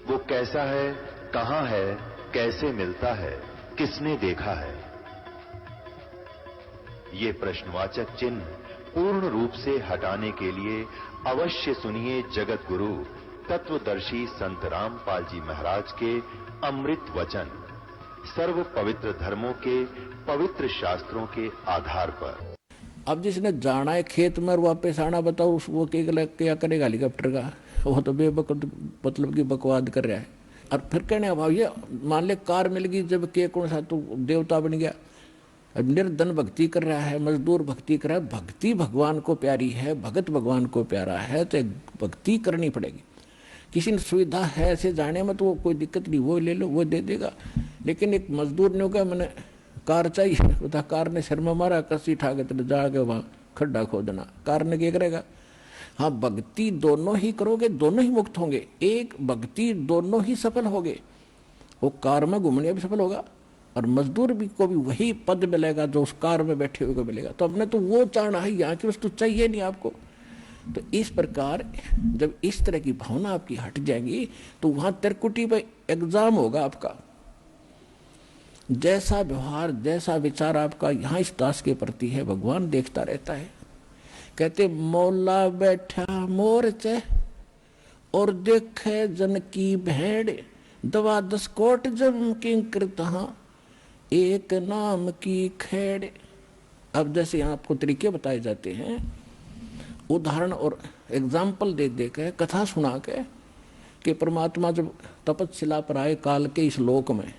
वो कैसा है, कहां है, कैसे मिलता है, किसने देखा है? ये प्रश्नवाचक चिन्ह पूर्ण रूप से हटाने के लिए अवश्य सुनिए जगत गुरु तत्वदर्शी संत रामपाल जी महाराज के अमृत वचन, सर्व पवित्र धर्मों के पवित्र शास्त्रों के आधार पर। अब जिसने जाना है खेत में और वापस आना, बताओ वो क्या करेगा हेलीकॉप्टर का? वो तो मतलब की बकवाद कर रहा है। और फिर कहने भाव ये मान ले कार मिल गई, जब के कौन सा तो देवता बन गया। निर्धन भक्ति कर रहा है, मजदूर भक्ति कर रहा है। भक्ति भगवान को प्यारी है, भगत भगवान को प्यारा है, तो भक्ति करनी पड़ेगी। किसी ने सुविधा है ऐसे जाने में तो वो कोई दिक्कत नहीं, वो ले लो, वो दे देगा। लेकिन एक मजदूर ने कहा मैंने कार चाहिए, बता कार ने शर्मा मारा, कसी ठाके तेरे जाके वहाँ खड्डा खोदना। कार ने क्या करेगा? हाँ, भक्ति दोनों ही करोगे, दोनों ही मुक्त होंगे। एक भक्ति दोनों ही सफल होगे। वो कार में घूमने भी सफल होगा और मजदूर भी को भी वही पद मिलेगा जो उस कार में बैठे हुए को मिलेगा। तो हमने तो वो चाहना है, यहाँ की वस्तु चाहिए नहीं आपको। तो इस प्रकार जब इस तरह की भावना आपकी हट जाएगी तो वहां त्रिकुटी पे एग्जाम होगा आपका। जैसा व्यवहार, जैसा विचार आपका यहाँ इस दास के प्रति है, भगवान देखता रहता है। कहते मौला बैठा मोरचे और देखे जन की भेड़, दवा 10 कोट जम किंकर तहां एक नाम की खेड़। अब जैसे यहाँ आपको तरीके बताए जाते हैं, उदाहरण और एग्जाम्पल दे दे के, कथा सुना के, कि परमात्मा जब तपस्या पर आए काल के इस लोक में,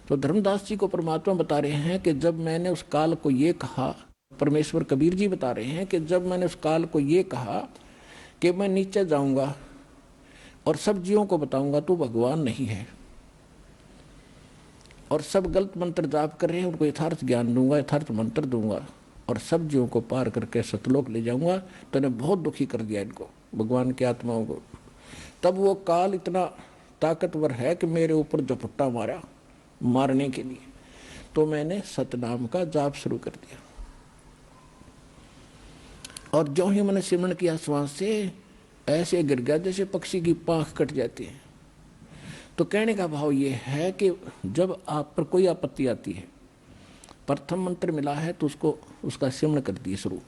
तो धर्मदास जी को परमात्मा बता रहे हैं कि जब मैंने उस काल को ये कहा, परमेश्वर कबीर जी बता रहे हैं कि जब मैंने उस काल को ये कहा कि मैं नीचे जाऊंगा और सब जीवों को बताऊंगा तो भगवान नहीं है, और सब गलत मंत्र जाप कर रहे हैं, उनको यथार्थ ज्ञान दूंगा, यथार्थ मंत्र दूंगा और सब जीवों को पार करके सतलोक ले जाऊंगा, तो ने बहुत दुखी कर दिया इनको, भगवान की आत्माओं को। तब वो काल इतना ताकतवर है कि मेरे ऊपर झपट्टा मारा मारने के लिए, तो मैंने सतनाम का जाप शुरू कर दिया। और जो ही मैंने सिमरण किया श्वास से, ऐसे गिर गया जैसे पक्षी की पांख कट जाती है। तो कहने का भाव ये है कि जब आप पर कोई आपत्ति आती है, प्रथम मंत्र मिला है तो उसका सिमरण कर दिए शुरू,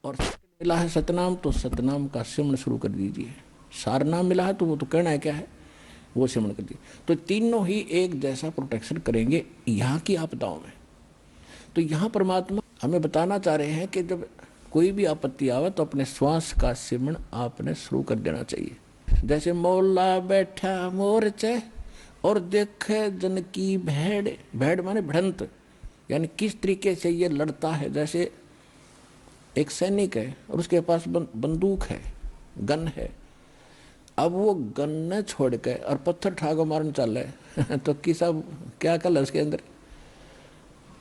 और मिला है सतनाम तो सतनाम का सिमरण शुरू कर दीजिए। सार नाम मिला है तो वो तो कहना है क्या है, वो सिमरण कर दिए। तो तीनों ही एक जैसा प्रोटेक्शन करेंगे यहाँ की आपदाओं में। तो यहाँ परमात्मा हमें बताना चाह रहे हैं कि जब कोई भी आपत्ति आवे तो अपने श्वास का सिमरण आपने शुरू कर देना चाहिए। जैसे मौला बैठा मोरचे और देखे जन की भेड़, भेड़ माने भिड़ंत, यानी किस तरीके से ये लड़ता है। जैसे एक सैनिक है और उसके पास बंदूक है, गन है, अब वो गन न छोड़ के और पत्थर ठाको मारने चल रहे तो किसा क्या कल है उसके अंदर।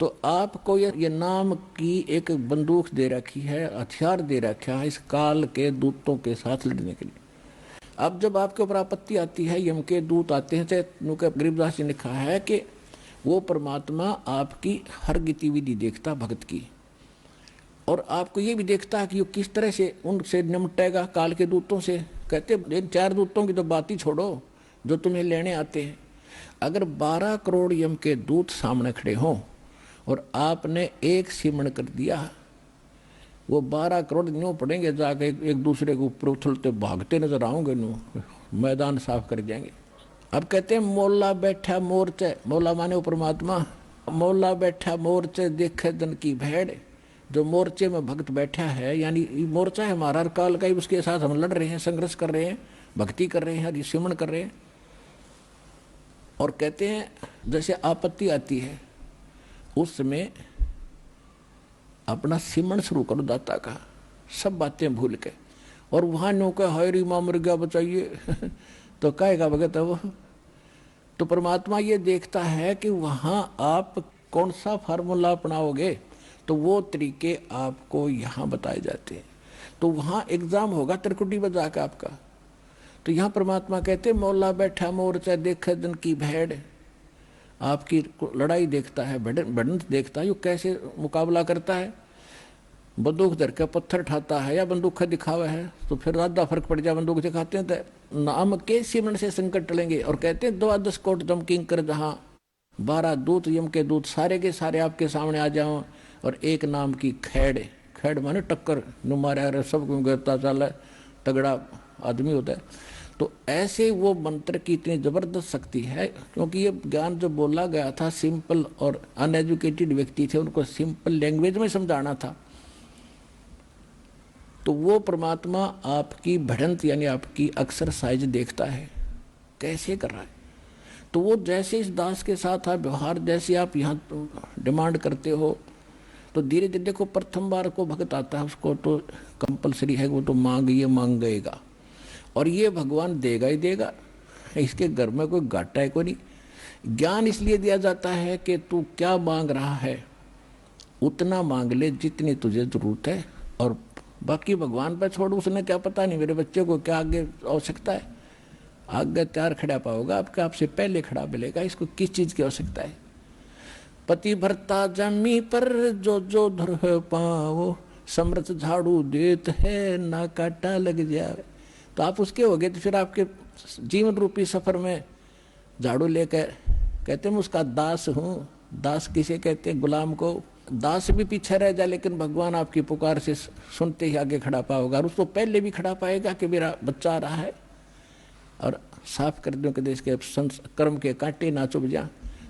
तो आपको ये नाम की एक बंदूक दे रखी है, हथियार दे रखा है इस काल के दूतों के साथ लड़ने के लिए। अब जब आपके ऊपर आपत्ति आती है, यम के दूत आते हैं, चाहे गरीबदास जी ने लिखा है कि वो परमात्मा आपकी हर गतिविधि देखता भगत की, और आपको ये भी देखता है कि वो किस तरह से उनसे निमटेगा काल के दूतों से। कहते इन 4 दूतों की तो बात ही छोड़ो जो तुम्हें लेने आते हैं। अगर 12 करोड़ यम के दूत सामने खड़े हों और आपने एक सिमरण कर दिया, वो 12 करोड़ न्यू पड़ेंगे, जाके एक दूसरे के ऊपर उछलते भागते नजर आओगे, न्यू मैदान साफ कर जाएंगे। अब कहते हैं मौला बैठा मोरचे, मौला माने वो परमात्मा, मौला बैठा मोरचे देखे जन की भेड़। जो मोर्चे में भक्त बैठा है, यानी मोर्चा है हमारा हर काल का ही, उसके साथ हम लड़ रहे हैं, संघर्ष कर रहे हैं, भक्ति कर रहे हैं, सिमरण कर रहे हैं। और कहते हैं जैसे आपत्ति आती है उस समय अपना सिमरण शुरू करो दाता का, सब बातें भूल के। और वहां नो का हायरी मां मर गया बचाइए तो कहेगा भगत है वो। तो परमात्मा ये देखता है कि वहां आप कौन सा फार्मूला अपनाओगे, तो वो तरीके आपको यहाँ बताए जाते हैं। तो वहाँ एग्जाम होगा त्रिकुटी में जाकर आपका। तो यहाँ परमात्मा कहते मौला बैठा मोरचा देखे जन की भेड़, आपकी लड़ाई देखता है, भिड़ंत देखता है, ये कैसे मुकाबला करता है। बंदूक धर के पत्थर ठाता है या बंदूक का दिखावा है तो फिर ज्यादा फर्क पड़ जाए। बंदूक दिखाते हैं तो नाम के सिमरण से संकट टलेंगे। और कहते हैं 12 कोट दम किंकर जहां 12 दूत यम के दूत सारे के सारे आपके सामने आ जाओ और एक नाम की खैड़, खैड़ माने टक्कर न मारा सब गिरता चल तगड़ा आदमी होता है। तो ऐसे वो मंत्र की इतनी जबरदस्त शक्ति है, क्योंकि ये ज्ञान जो बोला गया था सिंपल और अनएजुकेटेड व्यक्ति थे उनको सिंपल लैंग्वेज में समझाना था। तो वो परमात्मा आपकी बढ़ंत यानी आपकी एक्सरसाइज देखता है कैसे कर रहा है। तो वो जैसे इस दास के साथ आप व्यवहार जैसे आप यहाँ डिमांड करते हो तो धीरे धीरे देखो प्रथम बार को भक्त आता है उसको तो कंपलसरी है, वो तो मांग गएगा और ये भगवान देगा ही देगा। इसके घर में कोई घाटा है कोई नहीं। ज्ञान इसलिए दिया जाता है कि तू क्या मांग रहा है उतना मांग ले जितनी तुझे जरूरत है और बाकी भगवान पर छोड़। उसने क्या पता नहीं मेरे बच्चे को क्या आगे आवश्यकता है, आगे तैयार खड़ा पाओगा आपका आपसे पहले खड़ा मिलेगा। इसको किस चीज की आवश्यकता है। पति भरता जमी पर जो जो धर पाओ समर्थ झाड़ू देत है ना काटा लग जाए। तो आप उसके हो गए तो फिर आपके जीवन रूपी सफर में झाड़ू लेकर कहते हैं मैं उसका दास हूँ। दास किसे कहते हैं, गुलाम को। दास भी पीछे रह जाए लेकिन भगवान आपकी पुकार से सुनते ही आगे खड़ा पाओगा और उसको पहले भी खड़ा पाएगा कि मेरा बच्चा आ रहा है और साफ कर दो कि देश के कर्म के कांटे ना चुभ जा।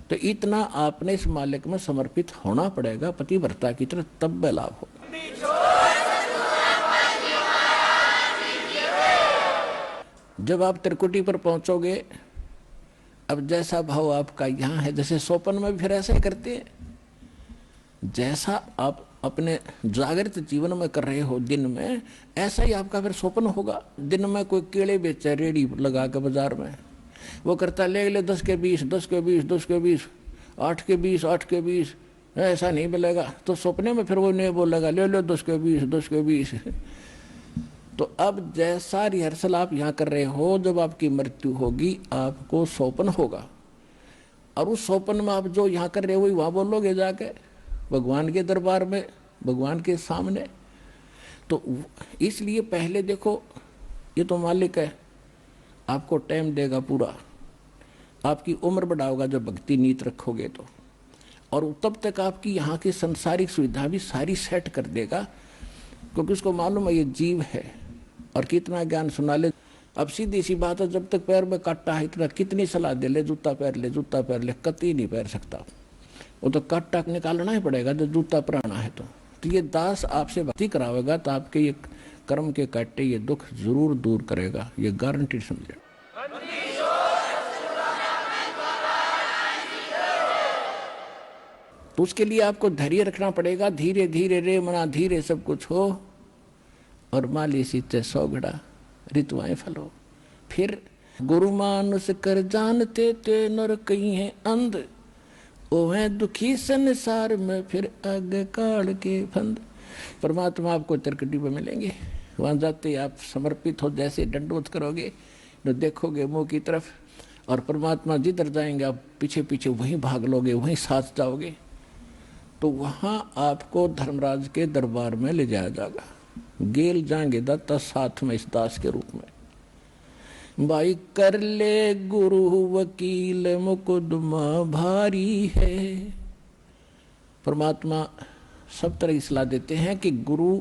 तो इतना आपने इस मालिक में समर्पित होना पड़ेगा पतिव्रता की तरह, तब लाभ हो। जब आप त्रिकुटी पर पहुंचोगे अब जैसा भाव आपका यहाँ है, जैसे सोपन में भी फिर ऐसा ही करते हैं, जैसा आप अपने जागृत जीवन में कर रहे हो दिन में ऐसा ही आपका फिर सोपन होगा। दिन में कोई केले बेचे रेडी लगा के बाजार में, वो करता ले 10 के 20 10 के 20 10 के 20 8 के 20 8 के 20 ऐसा नहीं मिलेगा। तो सपने में फिर वो नहीं बोलेगा ले लो 10 के 20 10 के 20। तो अब जैसा रिहर्सल आप यहाँ कर रहे हो जब आपकी मृत्यु होगी आपको सोपन होगा और उस सोपन में आप जो यहाँ कर रहे हो वहाँ बोलोगे जाके भगवान के दरबार में भगवान के सामने। तो इसलिए पहले देखो ये तो मालिक है आपको टाइम देगा पूरा, आपकी उम्र बढ़ाओगा जब भक्ति नीत रखोगे तो, और तब तक आपकी यहाँ की संसारिक सुविधा भी सारी सेट कर देगा क्योंकि उसको मालूम है ये जीव है और कितना ज्ञान सुना ले। अब सीधी सी बात है जब तक पैर में काटा है इतना कितनी सलाह दे ले जूता पहन ले कतई नहीं पहन सकता, वो तो काटा निकालना ही पड़ेगा जब जूता पहना है। तो ये दास आपसे भक्ति करावेगा तो आपके ये कर्म के काटे ये दुख जरूर दूर करेगा, ये गारंटी समझे। तो उसके लिए आपको धैर्य रखना पड़ेगा। धीरे धीरे रे मना धीरे सब कुछ हो और माली सीते 100 घड़ा ऋतुआएं फलो। फिर गुरु मानुष कर जानते ते नर कहीं है अंध ओ है दुखी संसार में फिर आगे काल के फंद। परमात्मा आपको तिरकटी पे मिलेंगे, वहां जाते आप समर्पित हो जैसे दंडवत करोगे तो देखोगे मुंह की तरफ और परमात्मा जिधर जाएंगे आप पीछे पीछे वहीं भाग लोगे, वहीं साथ जाओगे। तो वहां आपको धर्मराज के दरबार में ले जाया जाएगा। गेल जाएंगे दत्ता साथ में इस दास के रूप में। भाई कर ले गुरु वकील मुकदमा भारी है। परमात्मा सब तरह की सलाह देते हैं कि गुरु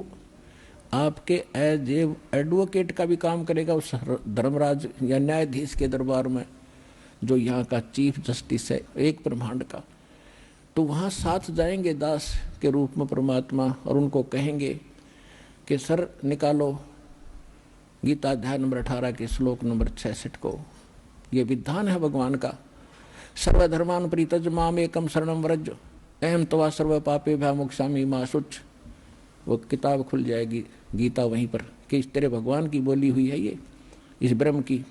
आपके एज एडवोकेट का भी काम करेगा उस धर्मराज या न्यायाधीश के दरबार में जो यहाँ का चीफ जस्टिस है एक ब्रह्मांड का। तो वहाँ साथ जाएंगे दास के रूप में परमात्मा और उनको कहेंगे कि सर निकालो गीता अध्याय नंबर 18 के श्लोक नंबर 66 को। ये विधान है भगवान का, सर्वधर्मान परित्यज माम एकम शरणम व्रज अहम तवा सर्व पापे भयमुक्षामि मा शुच। वो किताब खुल जाएगी गीता वहीं पर कि इस तेरे भगवान की बोली हुई है ये इस ब्रह्म की।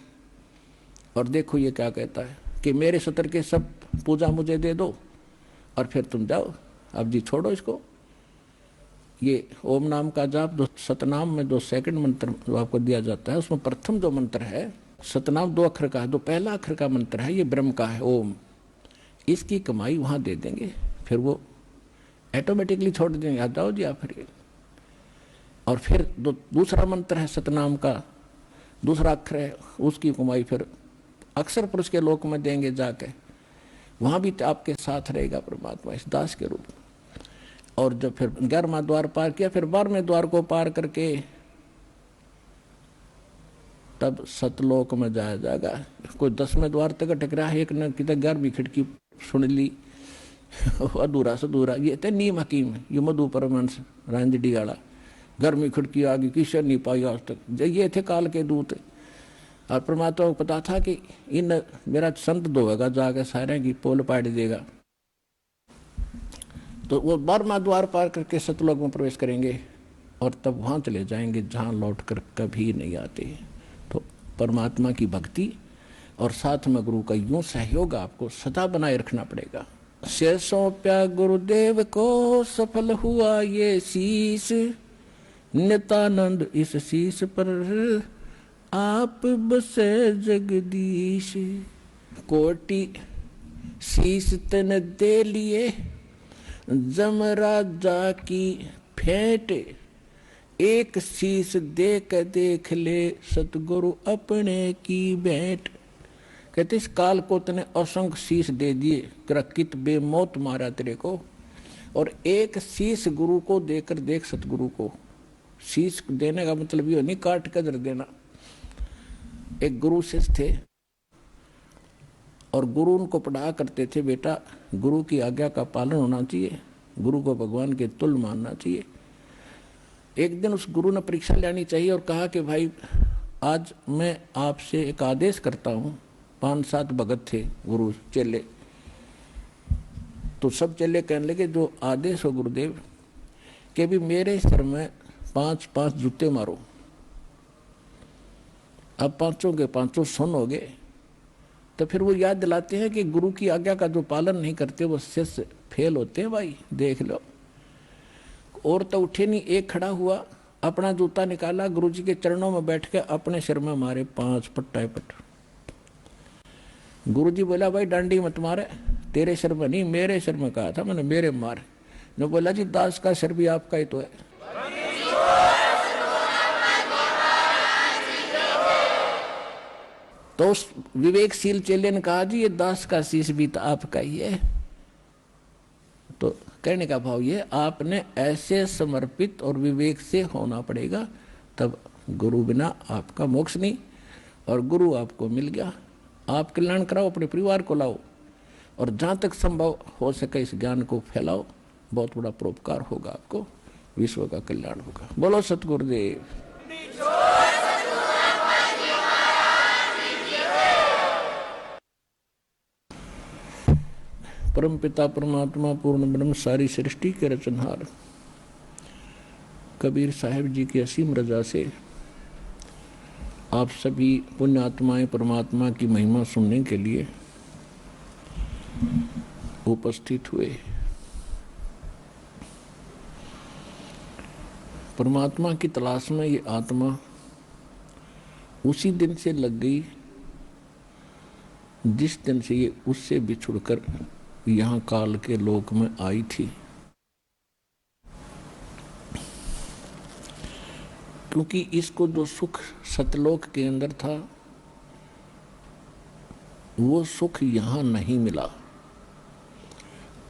और देखो ये क्या कहता है कि मेरे सतर के सब पूजा मुझे दे दो और फिर तुम जाओ, अब जी छोड़ो इसको। ये ओम नाम का जाप जो सतनाम में जो सेकंड मंत्र जो आपको दिया जाता है उसमें प्रथम जो मंत्र है सतनाम 2 अक्षर का है, जो पहला अक्षर का मंत्र है ये ब्रह्म का है ओम। इसकी कमाई वहाँ दे देंगे, फिर वो ऑटोमेटिकली छोड़ देंगे, आ जाओ जी आप फिर। और फिर दूसरा मंत्र है सतनाम का, दूसरा अक्षर है, उसकी कमाई फिर अक्षर पुरुष के लोक में देंगे जाके, वहां भी आपके साथ रहेगा परमात्मा इस दास के रूप में। और जब फिर 11वां द्वार पार किया, फिर 12वें द्वार को पार करके तब सतलोक में जाया जाएगा। कोई 10वें द्वार तक अटक रहा है, एक ने किधर 11वीं खिड़की सुन ली अधूरा सधूरा, ये थे नीम हकीम, ये मधु परमहंस रांझडी वाला, 11वीं खिड़की आ गई, किसी नहीं पाई आज तक, ये थे काल के दूत। और परमात्मा को पता था कि इन मेरा संत धोएगा जाके सारे की पोल पाट देगा, तो वो 12वां द्वार पार करके सतलोक में प्रवेश करेंगे और तब वहां चले जाएंगे जहां लौट कर कभी नहीं आते। तो परमात्मा की भक्ति और साथ में गुरु का यूं सहयोग आपको सदा बनाए रखना पड़ेगा। से सौंप्या गुरुदेव को सफल हुआ ये शीश, नित्यानंद इस शीश पर आप बसे जगदीश। कोटि शीश तन दे लिए जमराजा की फेंट, एक शीश देख ले सतगुरु अपने की भेंट। कहते इस काल को तने असंख्य शीश दे दिए, कित बेमौत मारा तेरे को, और एक शीश गुरु को देकर देख सतगुरु को। शीश देने का मतलब ये नहीं काट कर देना। एक गुरु शिष्य थे और गुरु उनको पढ़ा करते थे, बेटा गुरु की आज्ञा का पालन होना चाहिए, गुरु को भगवान के तुल्य मानना चाहिए। एक दिन उस गुरु ने परीक्षा लेनी चाहिए और कहा कि भाई आज मैं आपसे एक आदेश करता हूँ। 5-7 भगत थे गुरु चेले, तो सब चेले कहने लगे जो आदेश हो गुरुदेव, कि भी मेरे सिर में 5-5 जूते मारो। अब 5 के 5 सुन हो गए। तो फिर वो याद दिलाते हैं कि गुरु की आज्ञा का जो पालन नहीं करते वो शिष्य फेल होते हैं भाई, देख लो। और तो उठे नहीं, एक खड़ा हुआ, अपना जूता निकाला, गुरुजी के चरणों में बैठ के अपने सिर में मारे 5 पट। गुरुजी बोला भाई डांडी मत मारे, तेरे सिर में नहीं मेरे सिर में कहा था मैंने, मेरे मारे। ने बोला जी दास का सिर भी आपका ही तो है। तो उस विवेकशील चेले ने कहा जी ये दास का शीश भी तो आपका ही है। तो कहने का भाव ये, आपने ऐसे समर्पित और विवेक से होना पड़ेगा, तब गुरु बिना आपका मोक्ष नहीं। और गुरु आपको मिल गया, आप कल्याण कराओ, अपने परिवार को लाओ और जहां तक संभव हो सके इस ज्ञान को फैलाओ, बहुत बड़ा परोपकार होगा आपको, विश्व का कल्याण होगा। बोलो सतगुरुदेव। परम पिता परमात्मा पूर्ण ब्रह्म सारी सृष्टि के रचनहार कबीर साहिब जी की असीम रजा से आप सभी पुण्य आत्माएं परमात्मा की महिमा सुनने के लिए उपस्थित हुए। परमात्मा की तलाश में ये आत्मा उसी दिन से लग गई जिस दिन से ये उससे बिछुड़कर यहाँ काल के लोक में आई थी। क्योंकि इसको जो सुख सतलोक के अंदर था वो सुख यहाँ नहीं मिला,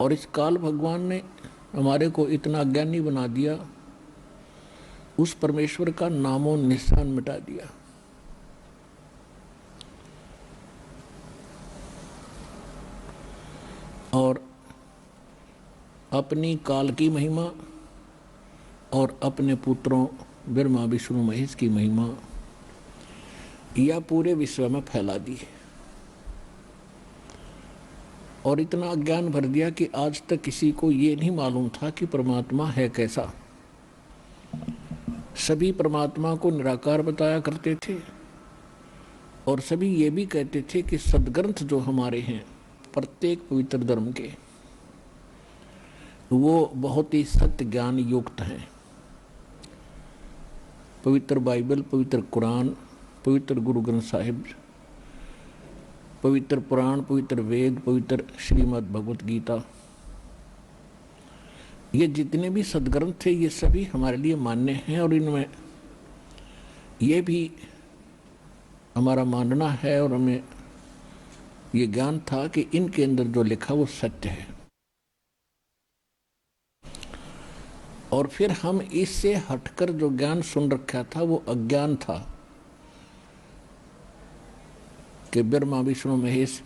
और इस काल भगवान ने हमारे को इतना अज्ञानी बना दिया, उस परमेश्वर का नामो निशान मिटा दिया। और अपनी काल की महिमा और अपने पुत्रों ब्रह्मा विष्णु महेश की महिमा यह पूरे विश्व में फैला दी है, और इतना अज्ञान भर दिया कि आज तक किसी को ये नहीं मालूम था कि परमात्मा है कैसा। सभी परमात्मा को निराकार बताया करते थे और सभी ये भी कहते थे कि सदग्रंथ जो हमारे हैं प्रत्येक पवित्र धर्म के, वो बहुत ही सत्य ज्ञान युक्त हैं। पवित्र बाइबल, पवित्र कुरान, पवित्र गुरु ग्रंथ साहिब, पवित्र पुराण, पवित्र वेद, पवित्र श्रीमद् भगवत गीता, ये जितने भी सदग्रंथ थे ये सभी हमारे लिए मान्य हैं, और इनमें ये भी हमारा मानना है और हमें ये ज्ञान था कि इनके अंदर जो लिखा वो सत्य है। और फिर हम इससे हटकर जो ज्ञान सुन रखा था वो अज्ञान था कि ब्रह्मा विष्णु महेश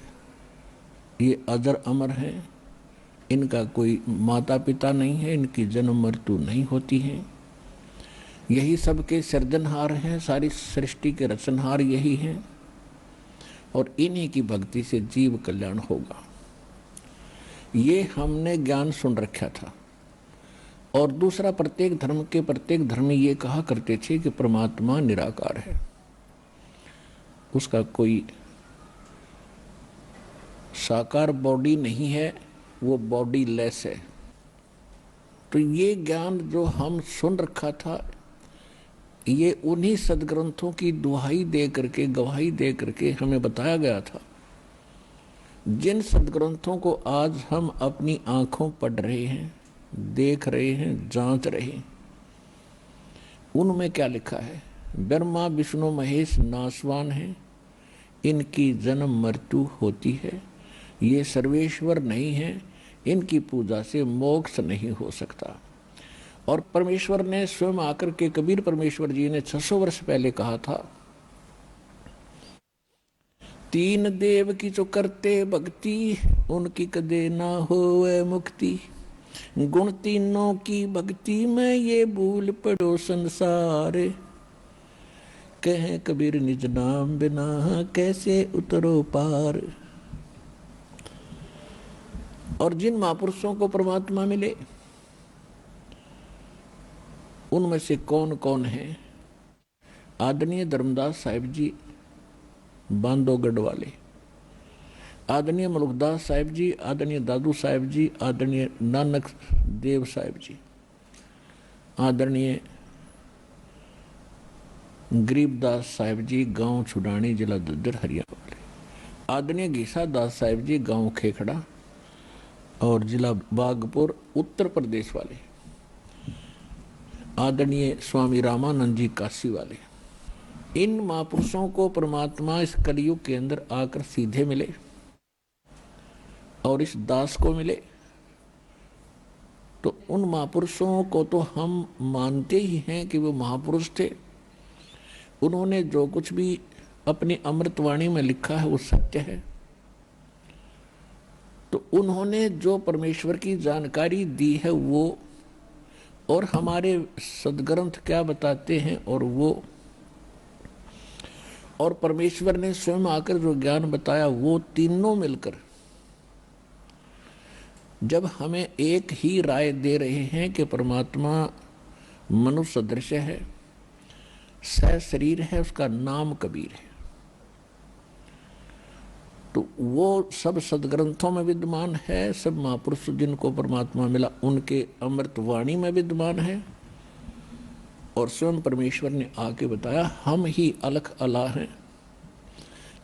ये अजर अमर हैं, इनका कोई माता पिता नहीं है, इनकी जन्म मृत्यु नहीं होती है, यही सबके सृजनहार हैं, सारी सृष्टि के रचनहार यही हैं, और इन्हीं की भक्ति से जीव कल्याण होगा। ये हमने ज्ञान सुन रखा था। और दूसरा, प्रत्येक धर्म के प्रत्येक धर्मी ये कहा करते थे कि परमात्मा निराकार है, उसका कोई साकार बॉडी नहीं है, वो बॉडी लेस है। तो ये ज्ञान जो हम सुन रखा था ये उन्हीं सदग्रंथों की दुहाई दे करके, गवाही दे करके हमें बताया गया था, जिन सदग्रंथों को आज हम अपनी आंखों पढ़ रहे हैं, देख रहे हैं, जांच रहे हैं। उनमें क्या लिखा है? ब्रह्मा विष्णु महेश नासवान हैं, इनकी जन्म मृत्यु होती है, ये सर्वेश्वर नहीं है, इनकी पूजा से मोक्ष नहीं हो सकता। और परमेश्वर ने स्वयं आकर के, कबीर परमेश्वर जी ने 600 वर्ष पहले कहा था, तीन देव की जो करते भक्ति, उनकी कदे ना होवे मुक्ति, गुण तीनों की भक्ति में ये भूल पड़ो संसार, कहे कबीर निज नाम बिना कैसे उतरो पार। और जिन महापुरुषों को परमात्मा मिले उनमें से कौन कौन है? आदरणीय धर्मदास साहिब जी बांधोगढ़ वाले, आदरणीय मलुकदास साहिब जी, आदरणीय दादू साहिब जी, आदरणीय नानक देव साहिब जी, आदरणीय गरीबदास साहिब जी गांव छुडानी जिला दुद्धर हरियाणा वाले, आदरणीय घीसा दास साहिब जी गांव खेखड़ा और जिला बागपुर उत्तर प्रदेश वाले, आदरणीय स्वामी रामानंद जी काशी वाले। इन महापुरुषों को परमात्मा इस कलयुग के अंदर आकर सीधे मिले और इस दास को मिले। तो उन महापुरुषों को तो हम मानते ही हैं कि वो महापुरुष थे। उन्होंने जो कुछ भी अपनी अमृतवाणी में लिखा है वो सत्य है। तो उन्होंने जो परमेश्वर की जानकारी दी है वो, और हमारे सदग्रंथ क्या बताते हैं और वो, और परमेश्वर ने स्वयं आकर जो ज्ञान बताया, वो तीनों मिलकर जब हमें एक ही राय दे रहे हैं कि परमात्मा मनुष्य सदृश है, सशरीर है, उसका नाम कबीर है, तो वो सब सदग्रंथों में विद्यमान है। सब महापुरुष जिनको परमात्मा मिला उनके अमृतवाणी में विद्यमान है। और स्वयं परमेश्वर ने आके बताया, हम ही अलख अला हैं,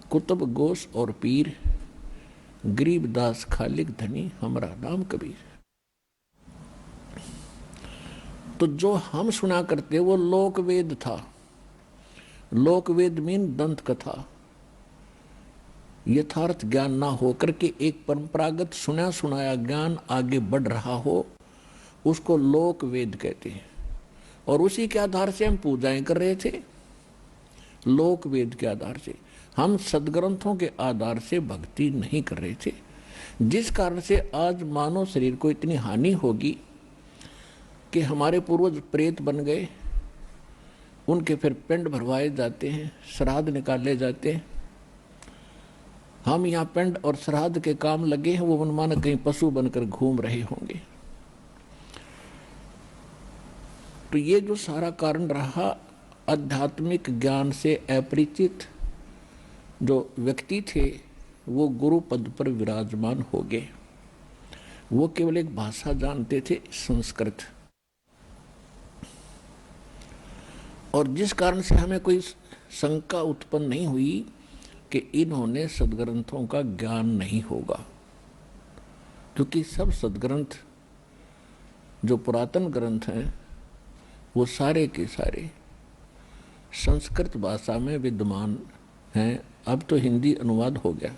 कुतुब गोस और पीर, गरीबदास खालिक धनी, हमारा नाम कबीर। तो जो हम सुना करते वो लोक वेद था। लोक वेद मीन दंत कथा, यथार्थ ज्ञान ना होकर के एक परंपरागत सुना सुनाया ज्ञान आगे बढ़ रहा हो, उसको लोक वेद कहते हैं। और उसी के आधार से हम पूजाएं कर रहे थे, लोक वेद के आधार से। हम सदग्रंथों के आधार से भक्ति नहीं कर रहे थे, जिस कारण से आज मानव शरीर को इतनी हानि होगी कि हमारे पूर्वज प्रेत बन गए, उनके फिर पिंड भरवाए जाते हैं, श्राद्ध निकाले जाते हैं। हम यहाँ पिंड और श्राद्ध के काम लगे हैं, वो मनमाना कहीं पशु बनकर घूम रहे होंगे। तो ये जो सारा कारण रहा, आध्यात्मिक ज्ञान से अपरिचित जो व्यक्ति थे वो गुरु पद पर विराजमान हो गए। वो केवल एक भाषा जानते थे, संस्कृत, और जिस कारण से हमें कोई शंका उत्पन्न नहीं हुई कि इन्होंने सदग्रंथों का ज्ञान नहीं होगा, क्योंकि सब सदग्रंथ जो पुरातन ग्रंथ हैं वो सारे के सारे संस्कृत भाषा में विद्यमान हैं। अब तो हिंदी अनुवाद हो गया,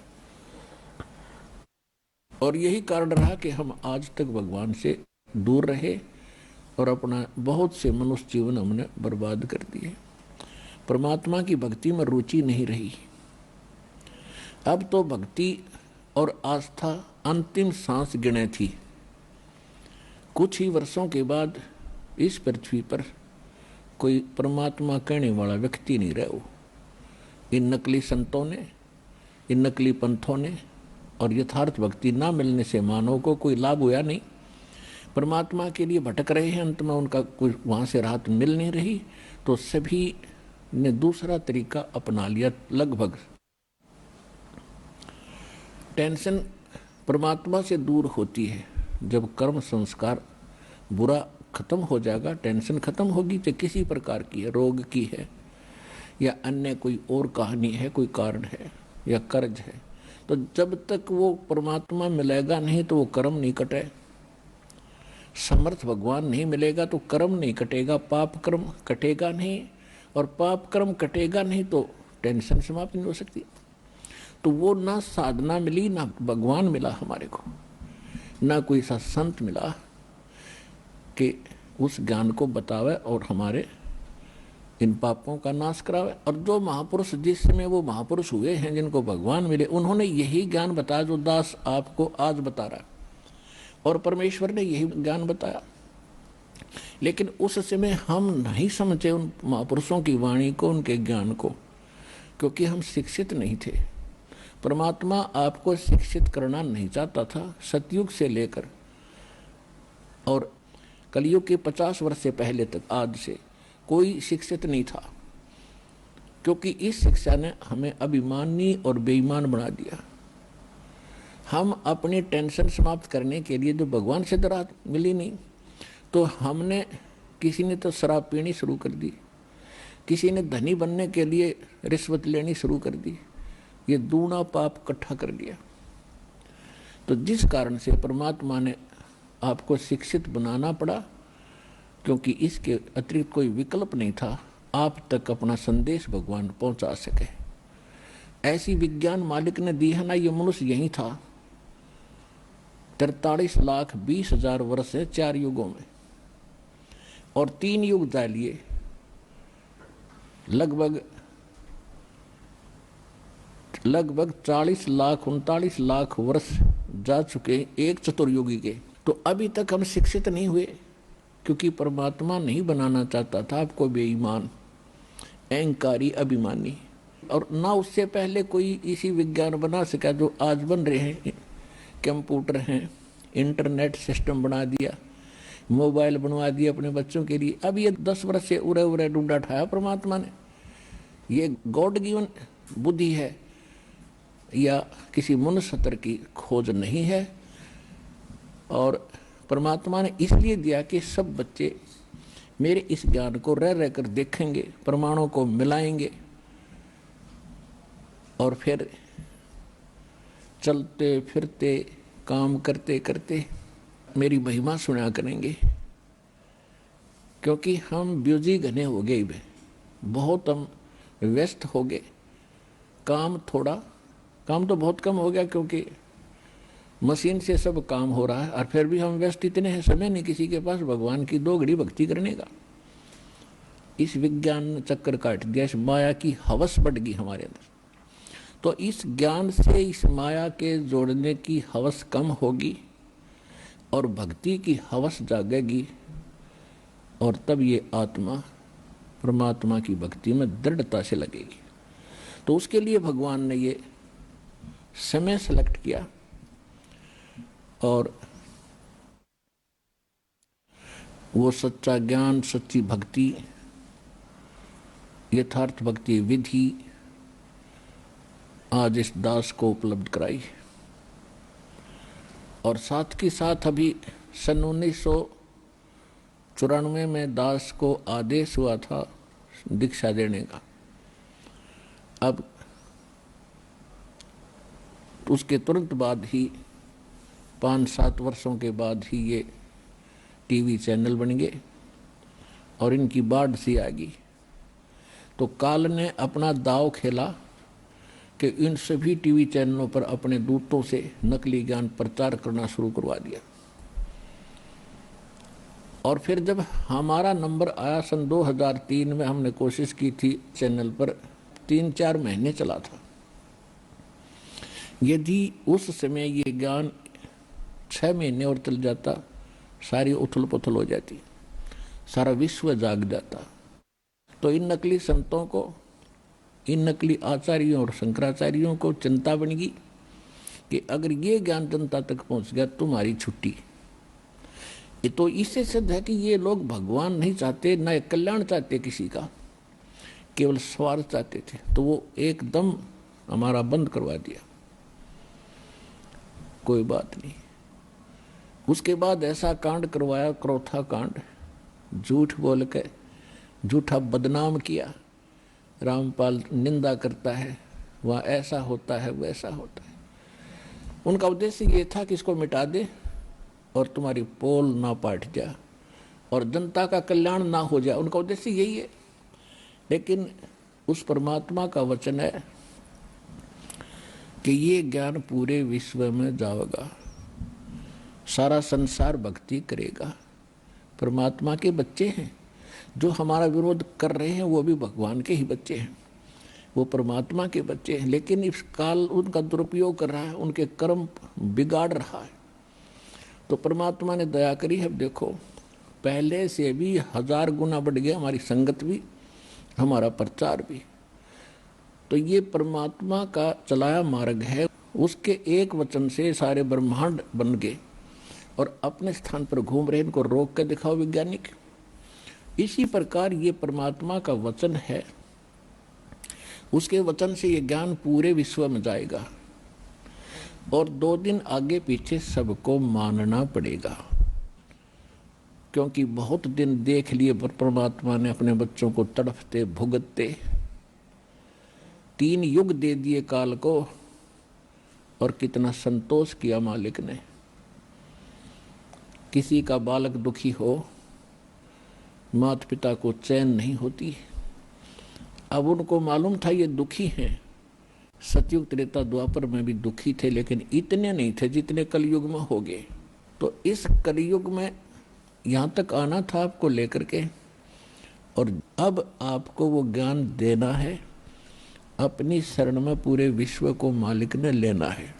और यही कारण रहा कि हम आज तक भगवान से दूर रहे और अपना बहुत से मनुष्य जीवन हमने बर्बाद कर दिए। परमात्मा की भक्ति में रुचि नहीं रही। अब तो भक्ति और आस्था अंतिम सांस गिने थी। कुछ ही वर्षों के बाद इस पृथ्वी पर कोई परमात्मा कहने वाला व्यक्ति नहीं रहा। इन नकली संतों ने, इन नकली पंथों ने और यथार्थ भक्ति ना मिलने से मानव को कोई लाभ हुआ नहीं। परमात्मा के लिए भटक रहे हैं, अंत में उनका कोई वहाँ से राहत मिल नहीं रही, तो सभी ने दूसरा तरीका अपना लिया। लगभग टेंशन परमात्मा से दूर होती है जब कर्म संस्कार बुरा खत्म हो जाएगा। टेंशन खत्म होगी, चाहे किसी प्रकार की है, रोग की है या अन्य कोई और कहानी है, कोई कारण है या कर्ज है, तो जब तक वो परमात्मा मिलेगा नहीं तो वो कर्म नहीं कटे। समर्थ भगवान नहीं मिलेगा तो कर्म नहीं कटेगा, पाप कर्म कटेगा नहीं, और पाप कर्म कटेगा नहीं तो टेंशन समाप्त नहीं हो सकती। तो वो ना साधना मिली, ना भगवान मिला हमारे को, ना कोई सा संत मिला कि उस ज्ञान को बतावे और हमारे इन पापों का नाश करावे। और जो महापुरुष जिस समय वो महापुरुष हुए हैं जिनको भगवान मिले, उन्होंने यही ज्ञान बताया जो दास आपको आज बता रहा, और परमेश्वर ने यही ज्ञान बताया। लेकिन उस समय हम नहीं समझे उन महापुरुषों की वाणी को, उनके ज्ञान को, क्योंकि हम शिक्षित नहीं थे। परमात्मा आपको शिक्षित करना नहीं चाहता था। सतयुग से लेकर और कलयुग के 50 वर्ष से पहले तक आज से कोई शिक्षित नहीं था, क्योंकि इस शिक्षा ने हमें अभिमानी और बेईमान बना दिया। हम अपनी टेंशन समाप्त करने के लिए जो भगवान से राहत मिली नहीं, तो हमने, किसी ने तो शराब पीनी शुरू कर दी, किसी ने धनी बनने के लिए रिश्वत लेनी शुरू कर दी। ये दूना पाप इकट्ठा कर लिया। तो जिस कारण से परमात्मा ने आपको शिक्षित बनाना पड़ा, क्योंकि इसके अतिरिक्त कोई विकल्प नहीं था आप तक अपना संदेश भगवान पहुंचा सके। ऐसी विज्ञान मालिक ने दी है ना। ये मनुष्य यही था 43,20,000 वर्ष है 4 युगों में, और 3 युग डालिए, लगभग 40 लाख 39 लाख वर्ष जा चुके एक चतुर्युगी के। तो अभी तक हम शिक्षित नहीं हुए, क्योंकि परमात्मा नहीं बनाना चाहता था आपको बेईमान, अहंकारी, अभिमानी। और ना उससे पहले कोई इसी विज्ञान बना सका जो आज बन रहे हैं। कंप्यूटर हैं, इंटरनेट सिस्टम बना दिया, मोबाइल बनवा दिया अपने बच्चों के लिए। अब ये 10 वर्ष से उरे उरे ढूंढा ठाया परमात्मा ने। ये गॉड गिवन बुद्धि है या किसी मनुष्य स्तर की खोज नहीं है। और परमात्मा ने इसलिए दिया कि सब बच्चे मेरे इस ज्ञान को रह रह कर देखेंगे, प्रमाणों को मिलाएंगे, और फिर चलते फिरते काम करते करते मेरी महिमा सुना करेंगे। क्योंकि हम ब्यूजी घने हो गए, बहुत हम व्यस्त हो गए। काम तो बहुत कम हो गया, क्योंकि मशीन से सब काम हो रहा है, और फिर भी हम व्यस्त इतने हैं, समय नहीं किसी के पास भगवान की 2 घड़ी भक्ति करने का। इस विज्ञान ने चक्कर काट दिया, इस माया की हवस बढ़ गई हमारे अंदर। तो इस ज्ञान से इस माया के जोड़ने की हवस कम होगी और भक्ति की हवस जागेगी, और तब ये आत्मा परमात्मा की भक्ति में दृढ़ता से लगेगी। तो उसके लिए भगवान ने ये समय सेलेक्ट किया, और वो सच्चा ज्ञान, सच्ची भक्ति, यथार्थ भक्ति विधि आज इस दास को उपलब्ध कराई। और साथ के साथ अभी सन 1994 में दास को आदेश हुआ था दीक्षा देने का। अब उसके तुरंत बाद ही 5-7 वर्षों के बाद ही ये टीवी चैनल बन गए और इनकी बाढ़ सी आ गई। तो काल ने अपना दाव खेला कि इन सभी टीवी चैनलों पर अपने दूतों से नकली ज्ञान प्रचार करना शुरू करवा दिया। और फिर जब हमारा नंबर आया सन 2003 में, हमने कोशिश की थी चैनल पर, 3-4 महीने चला था। यदि उस समय ये ज्ञान 6 महीने और चल जाता, सारी उथल पुथल हो जाती, सारा विश्व जाग जाता। तो इन नकली संतों को, इन नकली आचार्यों और शंकराचार्यों को चिंता बन गई कि अगर ये ज्ञान जनता तक पहुंच गया तुम्हारी छुट्टी। ये तो इससे सिद्ध है कि ये लोग भगवान नहीं चाहते, न कल्याण चाहते किसी का, केवल स्वार्थ चाहते थे। तो वो एकदम हमारा बंद करवा दिया। कोई बात नहीं। उसके बाद ऐसा कांड करवाया, क्रोथा कांड, झूठ बोल के झूठा बदनाम किया। रामपाल निंदा करता है, वहाँ ऐसा होता है वैसा होता है। उनका उद्देश्य ये था कि इसको मिटा दे और तुम्हारी पोल ना पाट जाए और जनता का कल्याण ना हो जाए। उनका उद्देश्य यही है। लेकिन उस परमात्मा का वचन है कि ये ज्ञान पूरे विश्व में जाएगा, सारा संसार भक्ति करेगा। परमात्मा के बच्चे हैं। जो हमारा विरोध कर रहे हैं वो भी भगवान के ही बच्चे हैं, वो परमात्मा के बच्चे हैं। लेकिन इस काल उनका दुरुपयोग कर रहा है, उनके कर्म बिगाड़ रहा है। तो परमात्मा ने दया करी है। देखो, पहले से भी 1000 गुना बढ़ गया हमारी संगत भी, हमारा प्रचार भी। तो ये परमात्मा का चलाया मार्ग है। उसके एक वचन से सारे ब्रह्मांड बन गए और अपने स्थान पर घूम रहे। इनको रोक के दिखाओ वैज्ञानिक। इसी प्रकार ये परमात्मा का वचन है, उसके वचन से ये ज्ञान पूरे विश्व में जाएगा और 2 दिन आगे पीछे सबको मानना पड़ेगा। क्योंकि बहुत दिन देख लिए परमात्मा ने अपने बच्चों को तड़फते भुगतते। 3 युग दे दिए काल को और कितना संतोष किया मालिक ने। किसी का बालक दुखी हो, माता पिता को चैन नहीं होती। अब उनको मालूम था ये दुखी हैं। सतयुग त्रेता द्वापर में भी दुखी थे, लेकिन इतने नहीं थे जितने कलयुग में हो गए। तो इस कलयुग में यहाँ तक आना था आपको लेकर के, और अब आपको वो ज्ञान देना है। अपनी शरण में पूरे विश्व को मालिक ने लेना है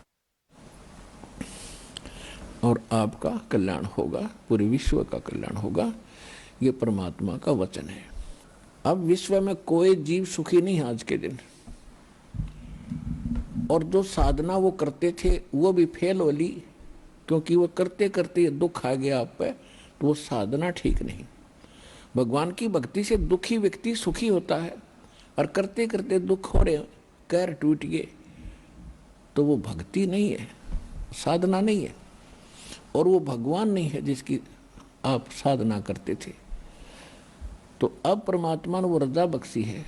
और आपका कल्याण होगा, पूरे विश्व का कल्याण होगा। ये परमात्मा का वचन है। अब विश्व में कोई जीव सुखी नहीं है आज के दिन। और जो साधना वो करते थे वो भी फेल हो ली, क्योंकि वो करते करते दुख आ गया आप पे, तो वो साधना ठीक नहीं। भगवान की भक्ति से दुखी व्यक्ति सुखी होता है, और करते करते दुख हो रहे, कैर टूट गए, तो वो भक्ति नहीं है, साधना नहीं है, और वो भगवान नहीं है जिसकी आप साधना करते थे। तो अब परमात्मा ने वो रजा बख्शी है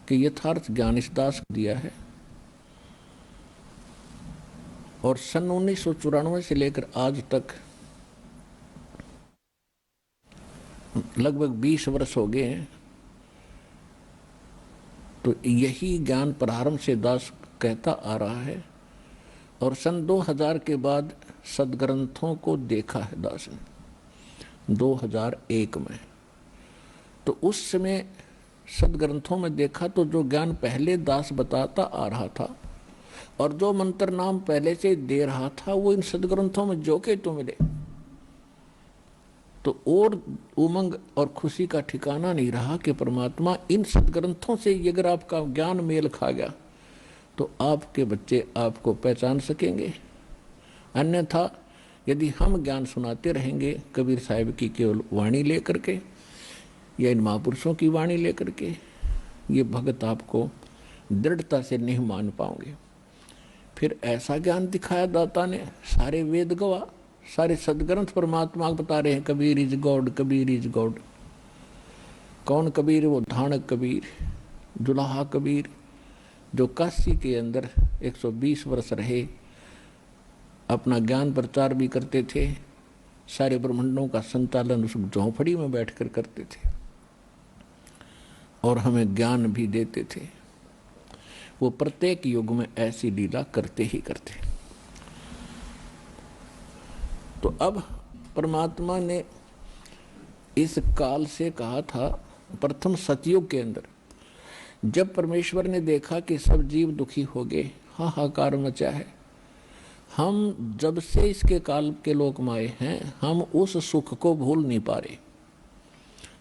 कि यथार्थ ज्ञान इस दास को दिया है। और सन 1994 से लेकर आज तक लगभग 20 वर्ष हो गए हैं। तो यही ज्ञान प्रारंभ से दास कहता आ रहा है। और सन 2000 के बाद सदग्रंथों को देखा है दास ने, 2001 में। तो उस समय सदग्रंथों में देखा तो जो ज्ञान पहले दास बताता आ रहा था और जो मंत्र नाम पहले से दे रहा था, वो इन सदग्रंथों में जो के तो मिले। तो और उमंग और खुशी का ठिकाना नहीं रहा कि परमात्मा इन सदग्रंथों से अगर आपका ज्ञान मेल खा गया तो आपके बच्चे आपको पहचान सकेंगे। अन्यथा यदि हम ज्ञान सुनाते रहेंगे कबीर साहिब की केवल वाणी लेकर के या इन महापुरुषों की वाणी लेकर के, ये भगत आपको दृढ़ता से नहीं मान पाओगे। फिर ऐसा ज्ञान दिखाया दाता ने, सारे वेद गवा, सारे सदग्रंथ परमात्मा बता रहे हैं Kabir is God, Kabir is God. कौन कबीर? वो धानक कबीर, जुलाहा कबीर, जो काशी के अंदर 120 वर्ष रहे, अपना ज्ञान प्रचार भी करते थे, सारे ब्रह्मांडों का संचालन उस झोंपड़ी में बैठकर करते थे और हमें ज्ञान भी देते थे। वो प्रत्येक युग में ऐसी लीला करते ही करते। तो अब परमात्मा ने इस काल से कहा था, प्रथम सतयुग के अंदर जब परमेश्वर ने देखा कि सब जीव दुखी हो गए, हाहाकार मचा है, हम जब से इसके काल के लोक में आए हैं, हम उस सुख को भूल नहीं पा रहे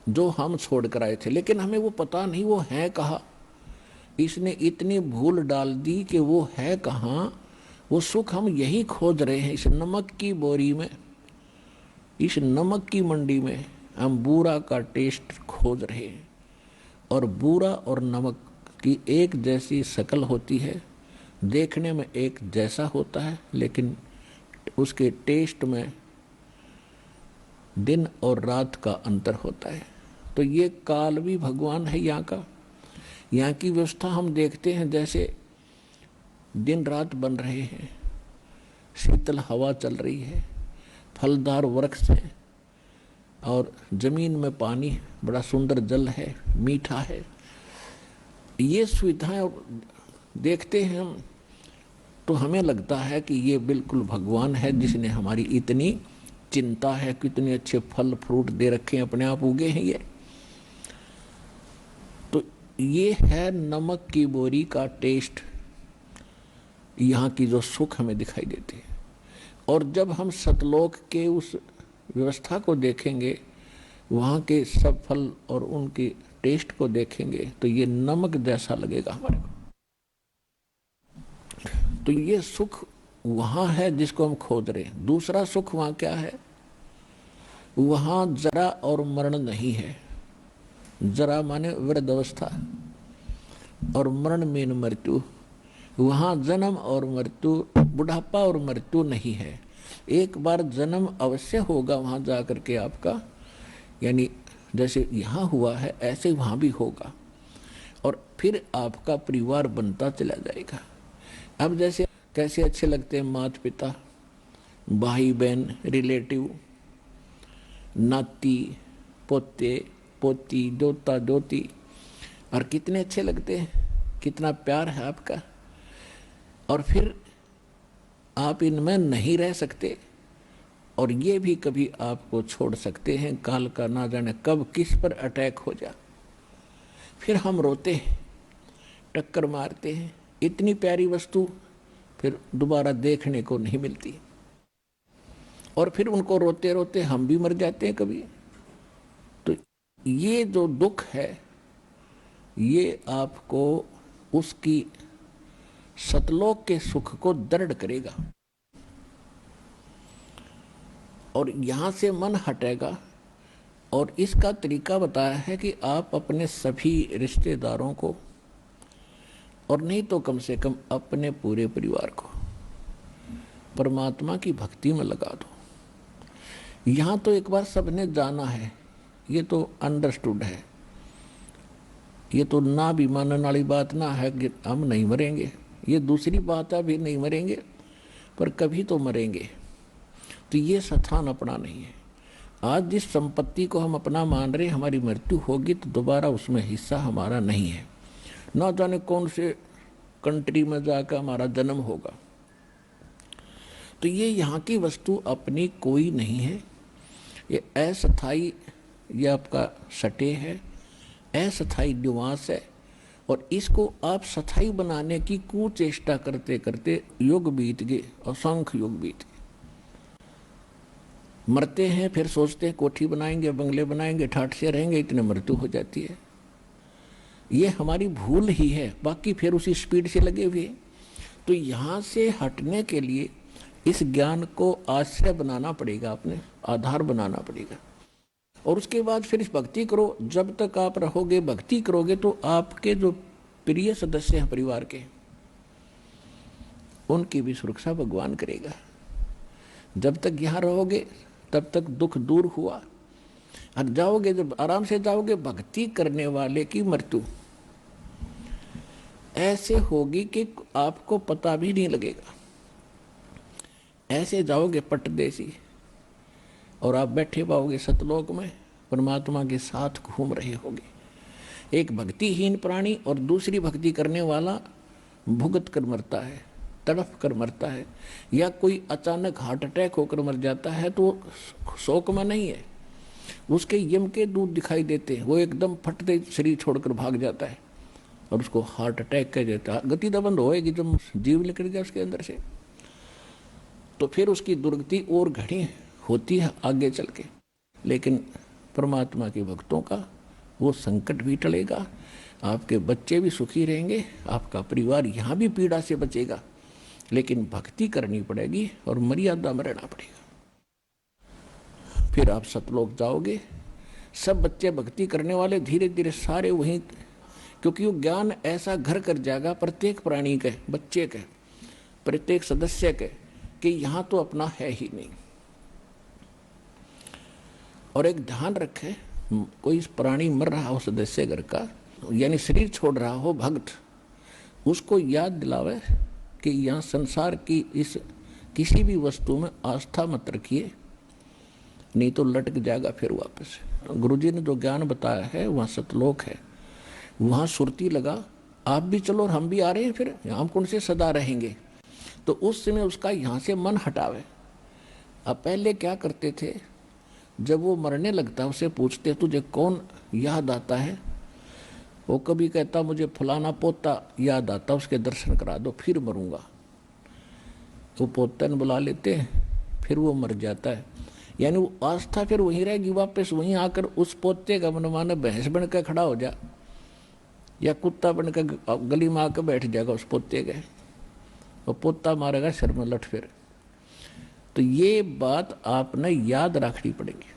जो हम छोड़ कर आए थे। लेकिन हमें वो पता नहीं वो है कहाँ। इसने इतनी भूल डाल दी कि वो है कहाँ। वो सुख हम यही खोज रहे हैं, इस नमक की बोरी में, इस नमक की मंडी में हम बूरा का टेस्ट खोज रहे हैं। और बूरा और नमक की एक जैसी शक्ल होती है, देखने में एक जैसा होता है, लेकिन उसके टेस्ट में दिन और रात का अंतर होता है। तो ये काल भी भगवान है यहाँ का। यहाँ की व्यवस्था हम देखते हैं, जैसे दिन रात बन रहे हैं, शीतल हवा चल रही है, फलदार वृक्ष हैं और जमीन में पानी, बड़ा सुंदर जल है, मीठा है। ये सुविधाएं देखते हैं हम तो हमें लगता है कि ये बिल्कुल भगवान है जिसने हमारी इतनी चिंता है, कितने अच्छे फल फ्रूट दे रखे हैं, अपने आप उगे हैं ये। तो ये है नमक की बोरी का टेस्ट, यहाँ की जो सुख हमें दिखाई देती है। और जब हम सतलोक के उस व्यवस्था को देखेंगे, वहाँ के सब फल और उनके टेस्ट को देखेंगे, तो ये नमक जैसा लगेगा हमारे को। तो ये सुख वहाँ है जिसको हम खोज रहे हैं। दूसरा सुख वहाँ क्या है? वहाँ जरा और मरण नहीं है। जरा माने वृद्ध अवस्था और मरण मीन मृत्यु। वहाँ जन्म और मृत्यु, बुढ़ापा और मृत्यु नहीं है। एक बार जन्म अवश्य होगा वहाँ जा करके आपका, यानी जैसे यहाँ हुआ है ऐसे वहाँ भी होगा, और फिर आपका परिवार बनता चला जाएगा। अब जैसे कैसे अच्छे लगते हैं माता पिता, भाई बहन, रिलेटिव, नाती पोते पोती, दोता दोती, और कितने अच्छे लगते हैं, कितना प्यार है आपका। और फिर आप इनमें नहीं रह सकते और ये भी कभी आपको छोड़ सकते हैं। काल का ना जाने कब किस पर अटैक हो जा, फिर हम रोते हैं, टक्कर मारते हैं। इतनी प्यारी वस्तु फिर दोबारा देखने को नहीं मिलती, और फिर उनको रोते रोते हम भी मर जाते हैं कभी। तो ये जो दुख है ये आपको उसकी सतलोक के सुख को दृढ़ करेगा और यहां से मन हटेगा। और इसका तरीका बताया है कि आप अपने सभी रिश्तेदारों को, और नहीं तो कम से कम अपने पूरे परिवार को परमात्मा की भक्ति में लगा दो। यहां तो एक बार सबने जाना है, ये तो अंडरस्टूड है, ये तो ना भी मानने वाली बात ना है कि हम नहीं मरेंगे। ये दूसरी बात है, भी नहीं मरेंगे पर कभी तो मरेंगे। तो ये स्थान अपना नहीं है। आज जिस संपत्ति को हम अपना मान रहे, हमारी मृत्यु होगी तो दोबारा उसमें हिस्सा हमारा नहीं है। ना जाने कौन से कंट्री में जाकर हमारा जन्म होगा। तो ये यहाँ की वस्तु अपनी कोई नहीं है, ये अस्थायी, ये आपका सटे है, अस्थायी निवास है। और इसको आप स्थायी बनाने की कुचेष्टा करते करते युग बीत गए, असंख्य युग बीत गए। मरते हैं, फिर सोचते हैं कोठी बनाएंगे, बंगले बनाएंगे, ठाठ से रहेंगे, इतने मृत्यु हो जाती है। ये हमारी भूल ही है, बाकी फिर उसी स्पीड से लगे हुए। तो यहाँ से हटने के लिए इस ज्ञान को आश्रय बनाना पड़ेगा, अपने आधार बनाना पड़ेगा। और उसके बाद फिर इस भक्ति करो। जब तक आप रहोगे, भक्ति करोगे, तो आपके जो प्रिय सदस्य हैं परिवार के, उनकी भी सुरक्षा भगवान करेगा। जब तक यहाँ रहोगे तब तक दुख दूर हुआ, और जाओगे, जब आराम से जाओगे, भक्ति करने वाले की मृत्यु ऐसे होगी कि आपको पता भी नहीं लगेगा। ऐसे जाओगे पटदेसी, और आप बैठे पाओगे सतलोक में, परमात्मा के साथ घूम रहे होगे। एक भक्तिहीन प्राणी और दूसरी भक्ति करने वाला भुगत कर मरता है, तड़फ कर मरता है, या कोई अचानक हार्ट अटैक होकर मर जाता है तो शोक में नहीं है, उसके यम के दूत दिखाई देते हैं, वो एकदम फटते शरीर छोड़कर भाग जाता है और उसको हार्ट अटैक कह देता है। गति तो बंद होएगी जब जीव निकल गया उसके अंदर से, तो फिर उसकी दुर्गति और घनी होती है आगे चल के। लेकिन परमात्मा के भक्तों का वो संकट भी टलेगा, आपके बच्चे भी सुखी रहेंगे, आपका परिवार यहाँ भी पीड़ा से बचेगा, लेकिन भक्ति करनी पड़ेगी और मर्यादा में रहना पड़ेगा। फिर आप सतलोक जाओगे। सब बच्चे भक्ति करने वाले धीरे धीरे सारे वहीं, क्योंकि वो ज्ञान ऐसा घर कर जाएगा प्रत्येक प्राणी के, बच्चे के, प्रत्येक सदस्य के, कि यहाँ तो अपना है ही नहीं। और एक ध्यान रखे, कोई प्राणी मर रहा हो सदस्य घर का, यानी शरीर छोड़ रहा हो भक्त, उसको याद दिलावे कि यहाँ संसार की इस किसी भी वस्तु में आस्था मत रखिए, नहीं तो लटक जाएगा फिर वापस। गुरुजी ने जो ज्ञान बताया है वहाँ सतलोक है, वहाँ सुरती लगा, आप भी चलो और हम भी आ रहे हैं, फिर हम कौन से सदा रहेंगे। तो उस समय उसका यहाँ से मन हटावे। अब पहले क्या करते थे, जब वो मरने लगता उसे पूछते तुझे कौन याद आता है, वो कभी कहता मुझे फलाना पोता याद आता, उसके दर्शन करा दो फिर मरूंगा। वो पोता ने बुला लेते हैं, फिर वो मर जाता है, यानी वो आस्था फिर वहीं रहेगी, वापस वहीं आकर उस पोते का मनमाना भैंस बन कर खड़ा हो जा, या कुत्ता बनकर गली में आकर बैठ जाएगा उस पोते के, और पोता मारेगा सिर में लठ फिर। तो ये बात आपने याद रखनी पड़ेगी।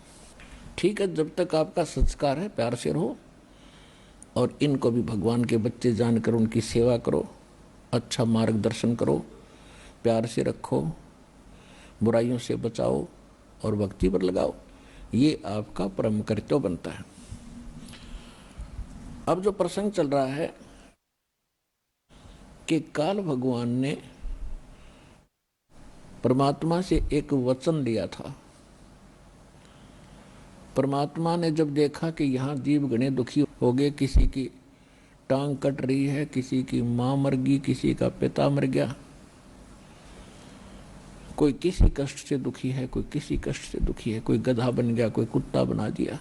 ठीक है, जब तक आपका संस्कार है प्यार से रहो, और इनको भी भगवान के बच्चे जानकर उनकी सेवा करो, अच्छा मार्गदर्शन करो, प्यार से रखो, बुराइयों से बचाओ और भक्ति पर लगाओ, ये आपका परम कर्तव्य बनता है। अब जो प्रसंग चल रहा है कि काल भगवान ने परमात्मा से एक वचन लिया था। परमात्मा ने जब देखा कि यहाँ जीव गणे दुखी हो गए, किसी की टांग कट रही है, किसी की मां मर गई, किसी का पिता मर गया, कोई किसी कष्ट से दुखी है, कोई किसी कष्ट से दुखी है, कोई गधा बन गया, कोई कुत्ता बना दिया।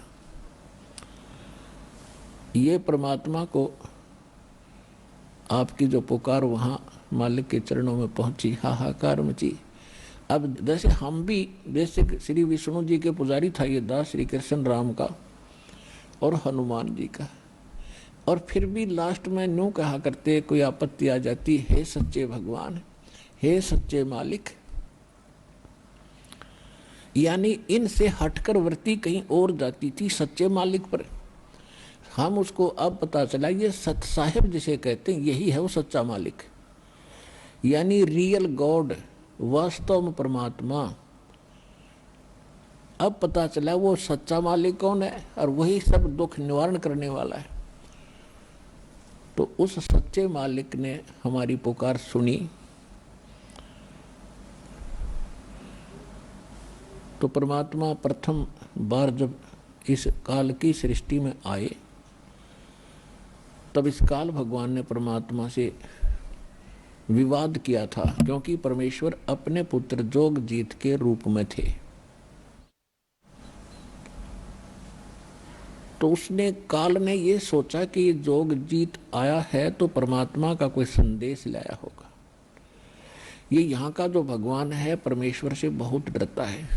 ये परमात्मा को आपकी जो पुकार वहां मालिक के चरणों में पहुंची, हाहाकार मची। अब जैसे हम भी, जैसे श्री विष्णु जी के पुजारी था ये दास, श्री कृष्ण राम का और हनुमान जी का, और फिर भी लास्ट में न्यू कहा करते, कोई आपत्ति आ जाती, हे सच्चे भगवान, हे सच्चे मालिक, यानी इनसे हटकर वृत्ति कहीं और जाती थी सच्चे मालिक पर। हम उसको अब पता चला, ये सत साहिब जिसे कहते हैं यही है वो सच्चा मालिक, यानी रियल गॉड, वास्तव में परमात्मा। अब पता चला वो सच्चा मालिक कौन है, और वही सब दुख निवारण करने वाला है। तो उस सच्चे मालिक ने हमारी पुकार सुनी। तो परमात्मा प्रथम बार जब इस काल की सृष्टि में आए, तब इस काल भगवान ने परमात्मा से विवाद किया था, क्योंकि परमेश्वर अपने पुत्र जोगजीत के रूप में थे। तो उसने, काल ने ये सोचा कि ये जोगजीत आया है तो परमात्मा का कोई संदेश लाया होगा। ये यहाँ का जो भगवान है परमेश्वर से बहुत डरता है,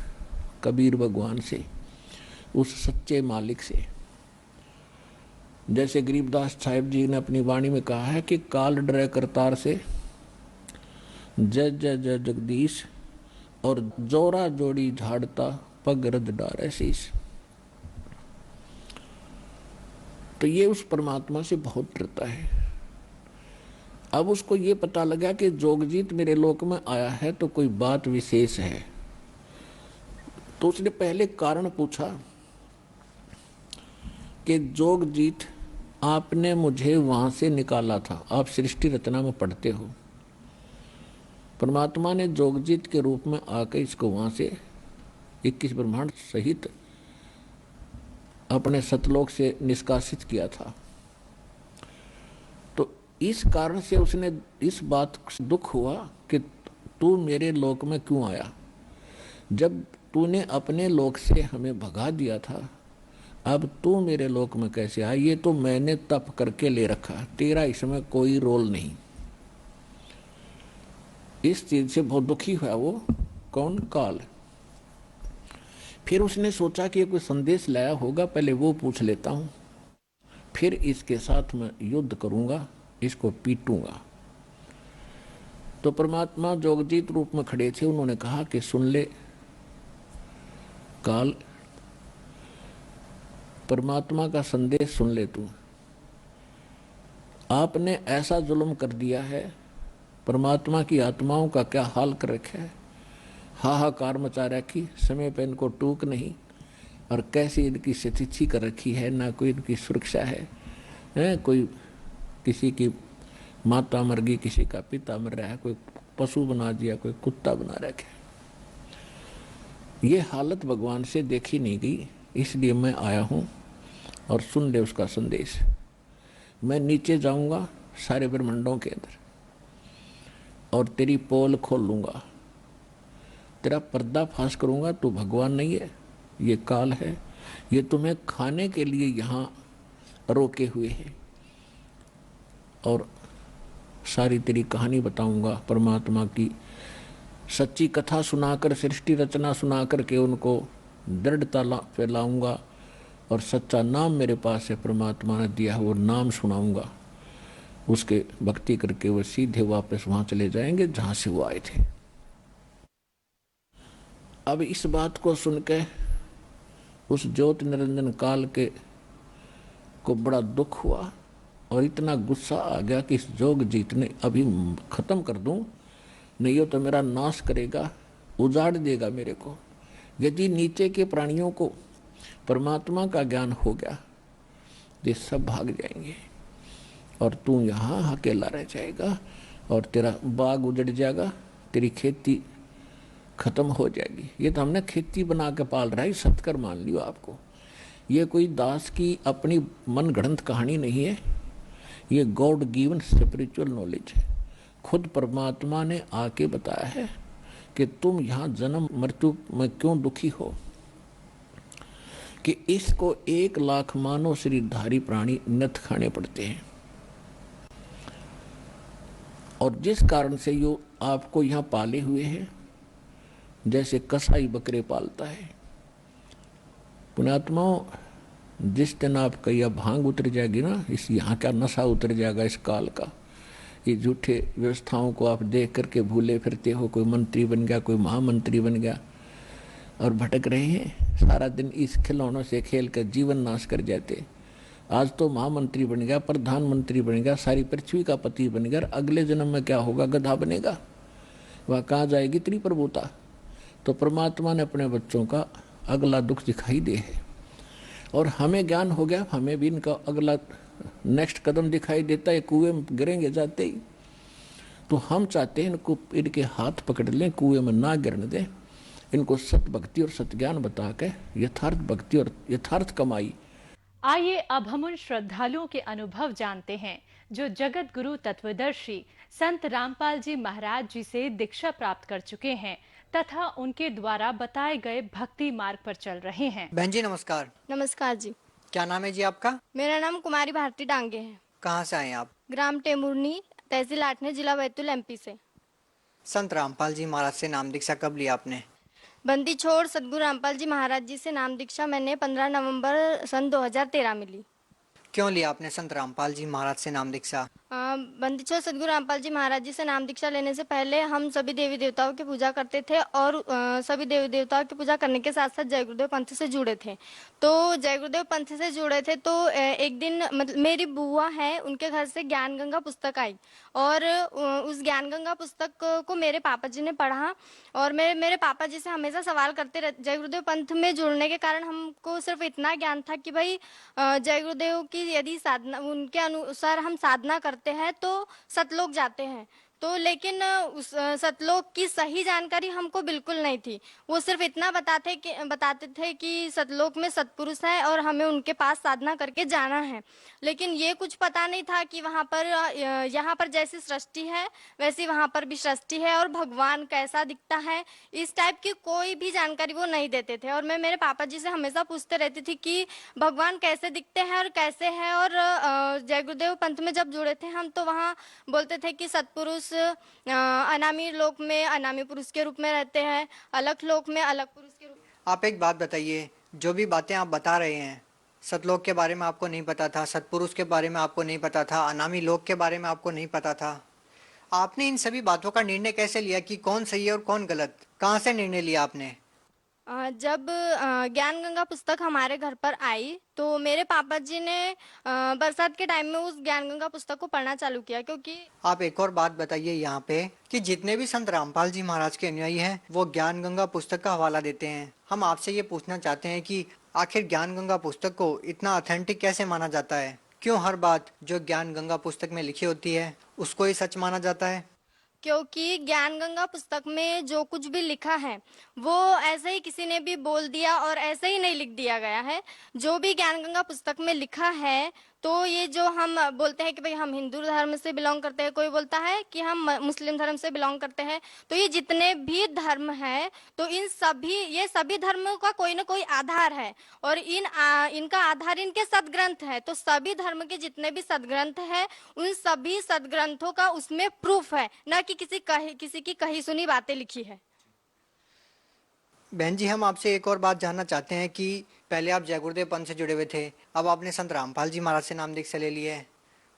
कबीर भगवान से, उस सच्चे मालिक से। जैसे गरीबदास साहिब जी ने अपनी वाणी में कहा है कि काल डरे करतार से, जय जय जय जगदीश, और जोरा जोड़ी झाड़ता पग रद डारे शीश। तो ये उस परमात्मा से बहुत डरता है। अब उसको ये पता लगा कि जोगजीत मेरे लोक में आया है तो कोई बात विशेष है। तो उसने पहले कारण पूछा कि जोगजीत, आपने मुझे वहां से निकाला था, आप सृष्टि रचना में पढ़ते हो, परमात्मा ने जोगजीत के रूप में आकर इसको वहां से 21 ब्रह्मांड सहित अपने सतलोक से निष्कासित किया था। तो इस कारण से उसने इस बात से दुख हुआ कि तू मेरे लोक में क्यों आया, जब तूने अपने लोक से हमें भगा दिया था, अब तू मेरे लोक में कैसे आया? ये तो मैंने तप करके ले रखा, तेरा इसमें कोई रोल नहीं। इस चीज से बहुत दुखी हुआ वो। कौन? काल। फिर उसने सोचा कि कोई संदेश लाया होगा, पहले वो पूछ लेता हूं, फिर इसके साथ मैं युद्ध करूंगा, इसको पीटूंगा। तो परमात्मा जोगजीत रूप में खड़े थे, उन्होंने कहा कि सुन ले काल, परमात्मा का संदेश सुन ले तू। आपने ऐसा जुल्म कर दिया है, परमात्मा की आत्माओं का क्या हाल कर रखा है, हाहाकार मचा रखी, समय पे इनको टूक नहीं, और कैसी इनकी स्थिति कर रखी है, ना कोई इनकी सुरक्षा है, कोई किसी की माता मर गई, किसी का पिता मर रहा है, कोई पशु बना दिया, कोई कुत्ता बना रखा है। ये हालत भगवान से देखी नहीं गई, इसलिए मैं आया हूं और सुन ले उसका संदेश। मैं नीचे जाऊंगा सारे ब्रह्मांडों के अंदर और तेरी पोल खोल लूंगा, तेरा पर्दा फाश करूंगा। तू भगवान नहीं है, ये काल है, ये तुम्हें खाने के लिए यहाँ रोके हुए है, और सारी तेरी कहानी बताऊंगा, परमात्मा की सच्ची कथा सुनाकर, सृष्टि रचना सुनाकर के उनको दृढ़ता फैलाऊंगा, और सच्चा नाम मेरे पास है, परमात्मा ने दिया वो नाम सुनाऊंगा। उसके भक्ति करके वो सीधे वापस वहां चले जाएंगे जहां से वो आए थे। अब इस बात को सुनकर उस ज्योति निरंजन काल के को बड़ा दुख हुआ और इतना गुस्सा आ गया कि इस जोग जीत ने अभी खत्म कर दूं, नहीं हो तो मेरा नाश करेगा, उजाड़ देगा मेरे को। यदि नीचे के प्राणियों को परमात्मा का ज्ञान हो गया तो ये सब भाग जाएंगे और तू यहाँ अकेला रह जाएगा और तेरा बाग उजड़ जाएगा, तेरी खेती खत्म हो जाएगी। ये तो हमने खेती बना के पाल रहा है, सत्कर मान लियो आपको। ये कोई दास की अपनी मन गढ़ंत कहानी नहीं है, ये गॉड गिवन स्पिरिचुअल नॉलेज है। खुद परमात्मा ने आके बताया है कि तुम यहाँ जन्म मृत्यु में क्यों दुखी हो, कि इसको 1 लाख मानव शरीरधारी प्राणी नथ खाने पड़ते हैं, और जिस कारण से यो आपको यहाँ पाले हुए हैं, जैसे कसाई बकरे पालता है। पुण्यात्माओं, जिस दिन आपका यह भांग उतर जाएगी ना, इस यहाँ का नशा उतर जाएगा इस काल का, ये झूठे व्यवस्थाओं को आप देख करके भूले फिरते हो, कोई मंत्री बन गया, कोई महामंत्री बन गया और भटक रहे हैं, सारा दिन इस खिलौनों से खेल कर जीवन नाश कर जाते। आज तो महामंत्री बन गया, प्रधानमंत्री बन गया, सारी पृथ्वी का पति बन गया, अगले जन्म में क्या होगा? गधा बनेगा, वह कहाँ जाएगी त्रिप्रभुता। तो परमात्मा ने अपने बच्चों का अगला दुख दिखाई दे है, और हमें ज्ञान हो गया, हमें भी इनका अगला नेक्स्ट कदम दिखाई देता है, कुएं में गिरेंगे जाते ही। तो हम चाहते हैं इनको, इनके हाथ पकड़ लें, कुएं में ना गिरने दें, इनको सत भक्ति और सत ज्ञान बता के यथार्थ भक्ति और यथार्थ कमाई। आइए अब हम उन श्रद्धालुओं के अनुभव जानते हैं जो जगत गुरु तत्वदर्शी संत रामपाल जी महाराज जी से दीक्षा प्राप्त कर चुके हैं तथा उनके द्वारा बताए गए भक्ति मार्ग पर चल रहे हैं। बहन जी नमस्कार। नमस्कार जी। क्या नाम है जी आपका? मेरा नाम कुमारी भारती डांगे है। कहाँ से आए आप? ग्राम टेमुरनी, तहसील आठने, जिला बैतूल, MP से। संत रामपाल जी महाराज से नाम दीक्षा कब लिया आपने? बंदी छोड़ सदगुरु रामपाल जी महाराज जी से नाम दीक्षा मैंने 15 नवंबर सन 2013 में ली। क्यों लिया आपने संत रामपाल जी महाराज से नाम दीक्षा? बंदी छोड़ सदगुरु रामपाल जी महाराज जी से नाम दीक्षा लेने से पहले हम सभी देवी देवताओं की पूजा करते थे और सभी देवी देवताओं की पूजा करने के साथ साथ जय गुरुदेव पंथ से जुड़े थे। तो जय गुरुदेव पंथ से जुड़े थे तो एक दिन मतलब मेरी बुआ है, उनके घर से ज्ञान गंगा पुस्तक आई और उस ज्ञान गंगा पुस्तक को मेरे पापा जी ने पढ़ा और मेरे पापा जी से हमेशा सवाल करते रहे। जय गुरुदेव पंथ में जुड़ने के कारण हमको सिर्फ इतना ज्ञान था कि भाई जय गुरुदेव की यदि साधना उनके अनुसार हम साधना करते हैं तो सतलोक जाते हैं। तो लेकिन उस सतलोक की सही जानकारी हमको बिल्कुल नहीं थी। वो सिर्फ इतना बताते थे कि सतलोक में सतपुरुष है और हमें उनके पास साधना करके जाना है, लेकिन ये कुछ पता नहीं था कि वहाँ पर यहाँ पर जैसी सृष्टि है वैसी वहाँ पर भी सृष्टि है और भगवान कैसा दिखता है, इस टाइप की कोई भी जानकारी वो नहीं देते थे। और मैं मेरे पापा जी से हमेशा पूछते रहती थी कि भगवान कैसे दिखते हैं और कैसे है। और जय गुरुदेव पंथ में जब जुड़े थे हम, तो वहाँ बोलते थे कि सतपुरुष अनामी लोक में अनामी पुरुष के रूप में रहते हैं, अलग लोक में अलग पुरुष के रूप। आप एक बात बताइए, जो भी बातें आप बता रहे हैं, सतलोक के बारे में आपको नहीं पता था, सतपुरुष के बारे में आपको नहीं पता था, अनामी लोक के बारे में आपको नहीं पता था, आपने इन सभी बातों का निर्णय कैसे लिया कि कौन सही है और कौन गलत? कहाँ से निर्णय लिया आपने? जब ज्ञान गंगा पुस्तक हमारे घर पर आई तो मेरे पापा जी ने बरसात के टाइम में उस ज्ञान गंगा पुस्तक को पढ़ना चालू किया। क्योंकि आप एक और बात बताइए यहाँ पे कि जितने भी संत रामपाल जी महाराज के अनुयायी हैं वो ज्ञान गंगा पुस्तक का हवाला देते हैं। हम आपसे ये पूछना चाहते हैं कि आखिर ज्ञान गंगा पुस्तक को इतना ऑथेंटिक कैसे माना जाता है? क्यों हर बात जो ज्ञान गंगा पुस्तक में लिखी होती है उसको ही सच माना जाता है? क्योंकि ज्ञान गंगा पुस्तक में जो कुछ भी लिखा है वो ऐसे ही किसी ने भी बोल दिया और ऐसे ही नहीं लिख दिया गया है। जो भी ज्ञान गंगा पुस्तक में लिखा है, तो ये जो हम बोलते हैं कि भाई हम हिंदू धर्म से बिलोंग करते हैं, कोई बोलता है कि हम मुस्लिम धर्म से बिलोंग करते हैं, तो ये जितने भी धर्म है तो ये सभी धर्मों का कोई ना कोई आधार है और इनका आधार इनके सदग्रंथ है। तो सभी धर्म के जितने भी सदग्रंथ है उन सभी सदग्रंथों का उसमें प्रूफ है, न कि किसी की कही सुनी बातें लिखी है। बहन जी, हम आपसे एक और बात जानना चाहते हैं कि पहले आप जय गुरुदेव पंथ से जुड़े हुए थे, अब आपने संत रामपाल जी महाराज से नाम दीक्षा ले ली है,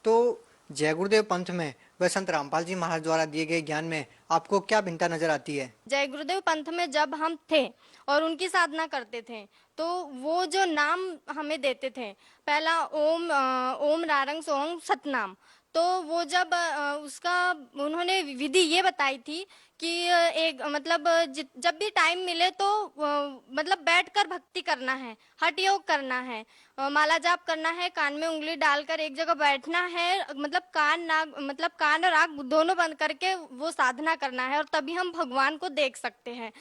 तो जय गुरुदेव पंथ में व संत रामपाल जी महाराज द्वारा दिए गए ज्ञान में आपको क्या भिन्नता नजर आती है? जय गुरुदेव पंथ में जब हम थे और उनकी साधना करते थे तो वो जो नाम हमें देते थे, पहला ओम रारंग सोम सतनाम, तो वो जब उसका उन्होंने विधि ये बताई थी कि एक मतलब जब भी टाइम मिले तो मतलब बैठकर भक्ति करना है, हठ योग करना है, माला जाप करना है, कान में उंगली डालकर एक जगह बैठना है, मतलब कान और आँख दोनों बंद करके वो साधना करना है और तभी हम भगवान को देख सकते हैं।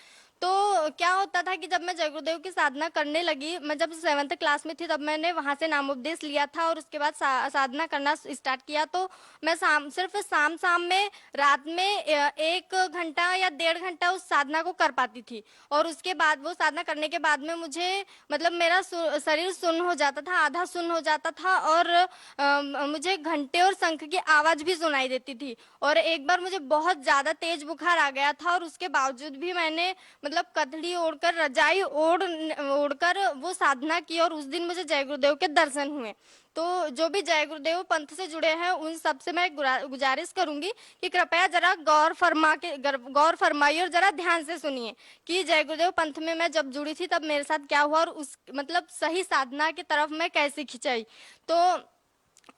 तो क्या होता था कि जब मैं जय गुरुदेव की साधना करने लगी, मैं जब 7th क्लास में थी तब मैंने वहां से नामोपदेश लिया था और उसके बाद साधना करना स्टार्ट किया। तो मैं सिर्फ शाम में रात में 1 घंटा या 1.5 घंटा उस साधना को कर पाती थी और उसके बाद वो साधना करने के बाद में मुझे मतलब मेरा शरीर सुन्न हो जाता था, आधा सुन्न हो जाता था और मुझे घंटे और शंख की आवाज भी सुनाई देती थी। और एक बार मुझे बहुत ज्यादा तेज बुखार आ गया था और उसके बावजूद भी मैंने मतलब कथड़ी ओढ़कर रजाई ओढ़कर वो साधना की और उस दिन मुझे जय गुरुदेव के दर्शन हुए। तो जो भी जय गुरुदेव पंथ से जुड़े हैं उन सबसे मैं गुजारिश करूंगी कि कृपया जरा गौर फरमाइए और जरा ध्यान से सुनिए कि जय गुरुदेव पंथ में मैं जब जुड़ी थी तब मेरे साथ क्या हुआ और उस मतलब सही साधना की तरफ मैं कैसे खिंचाई। तो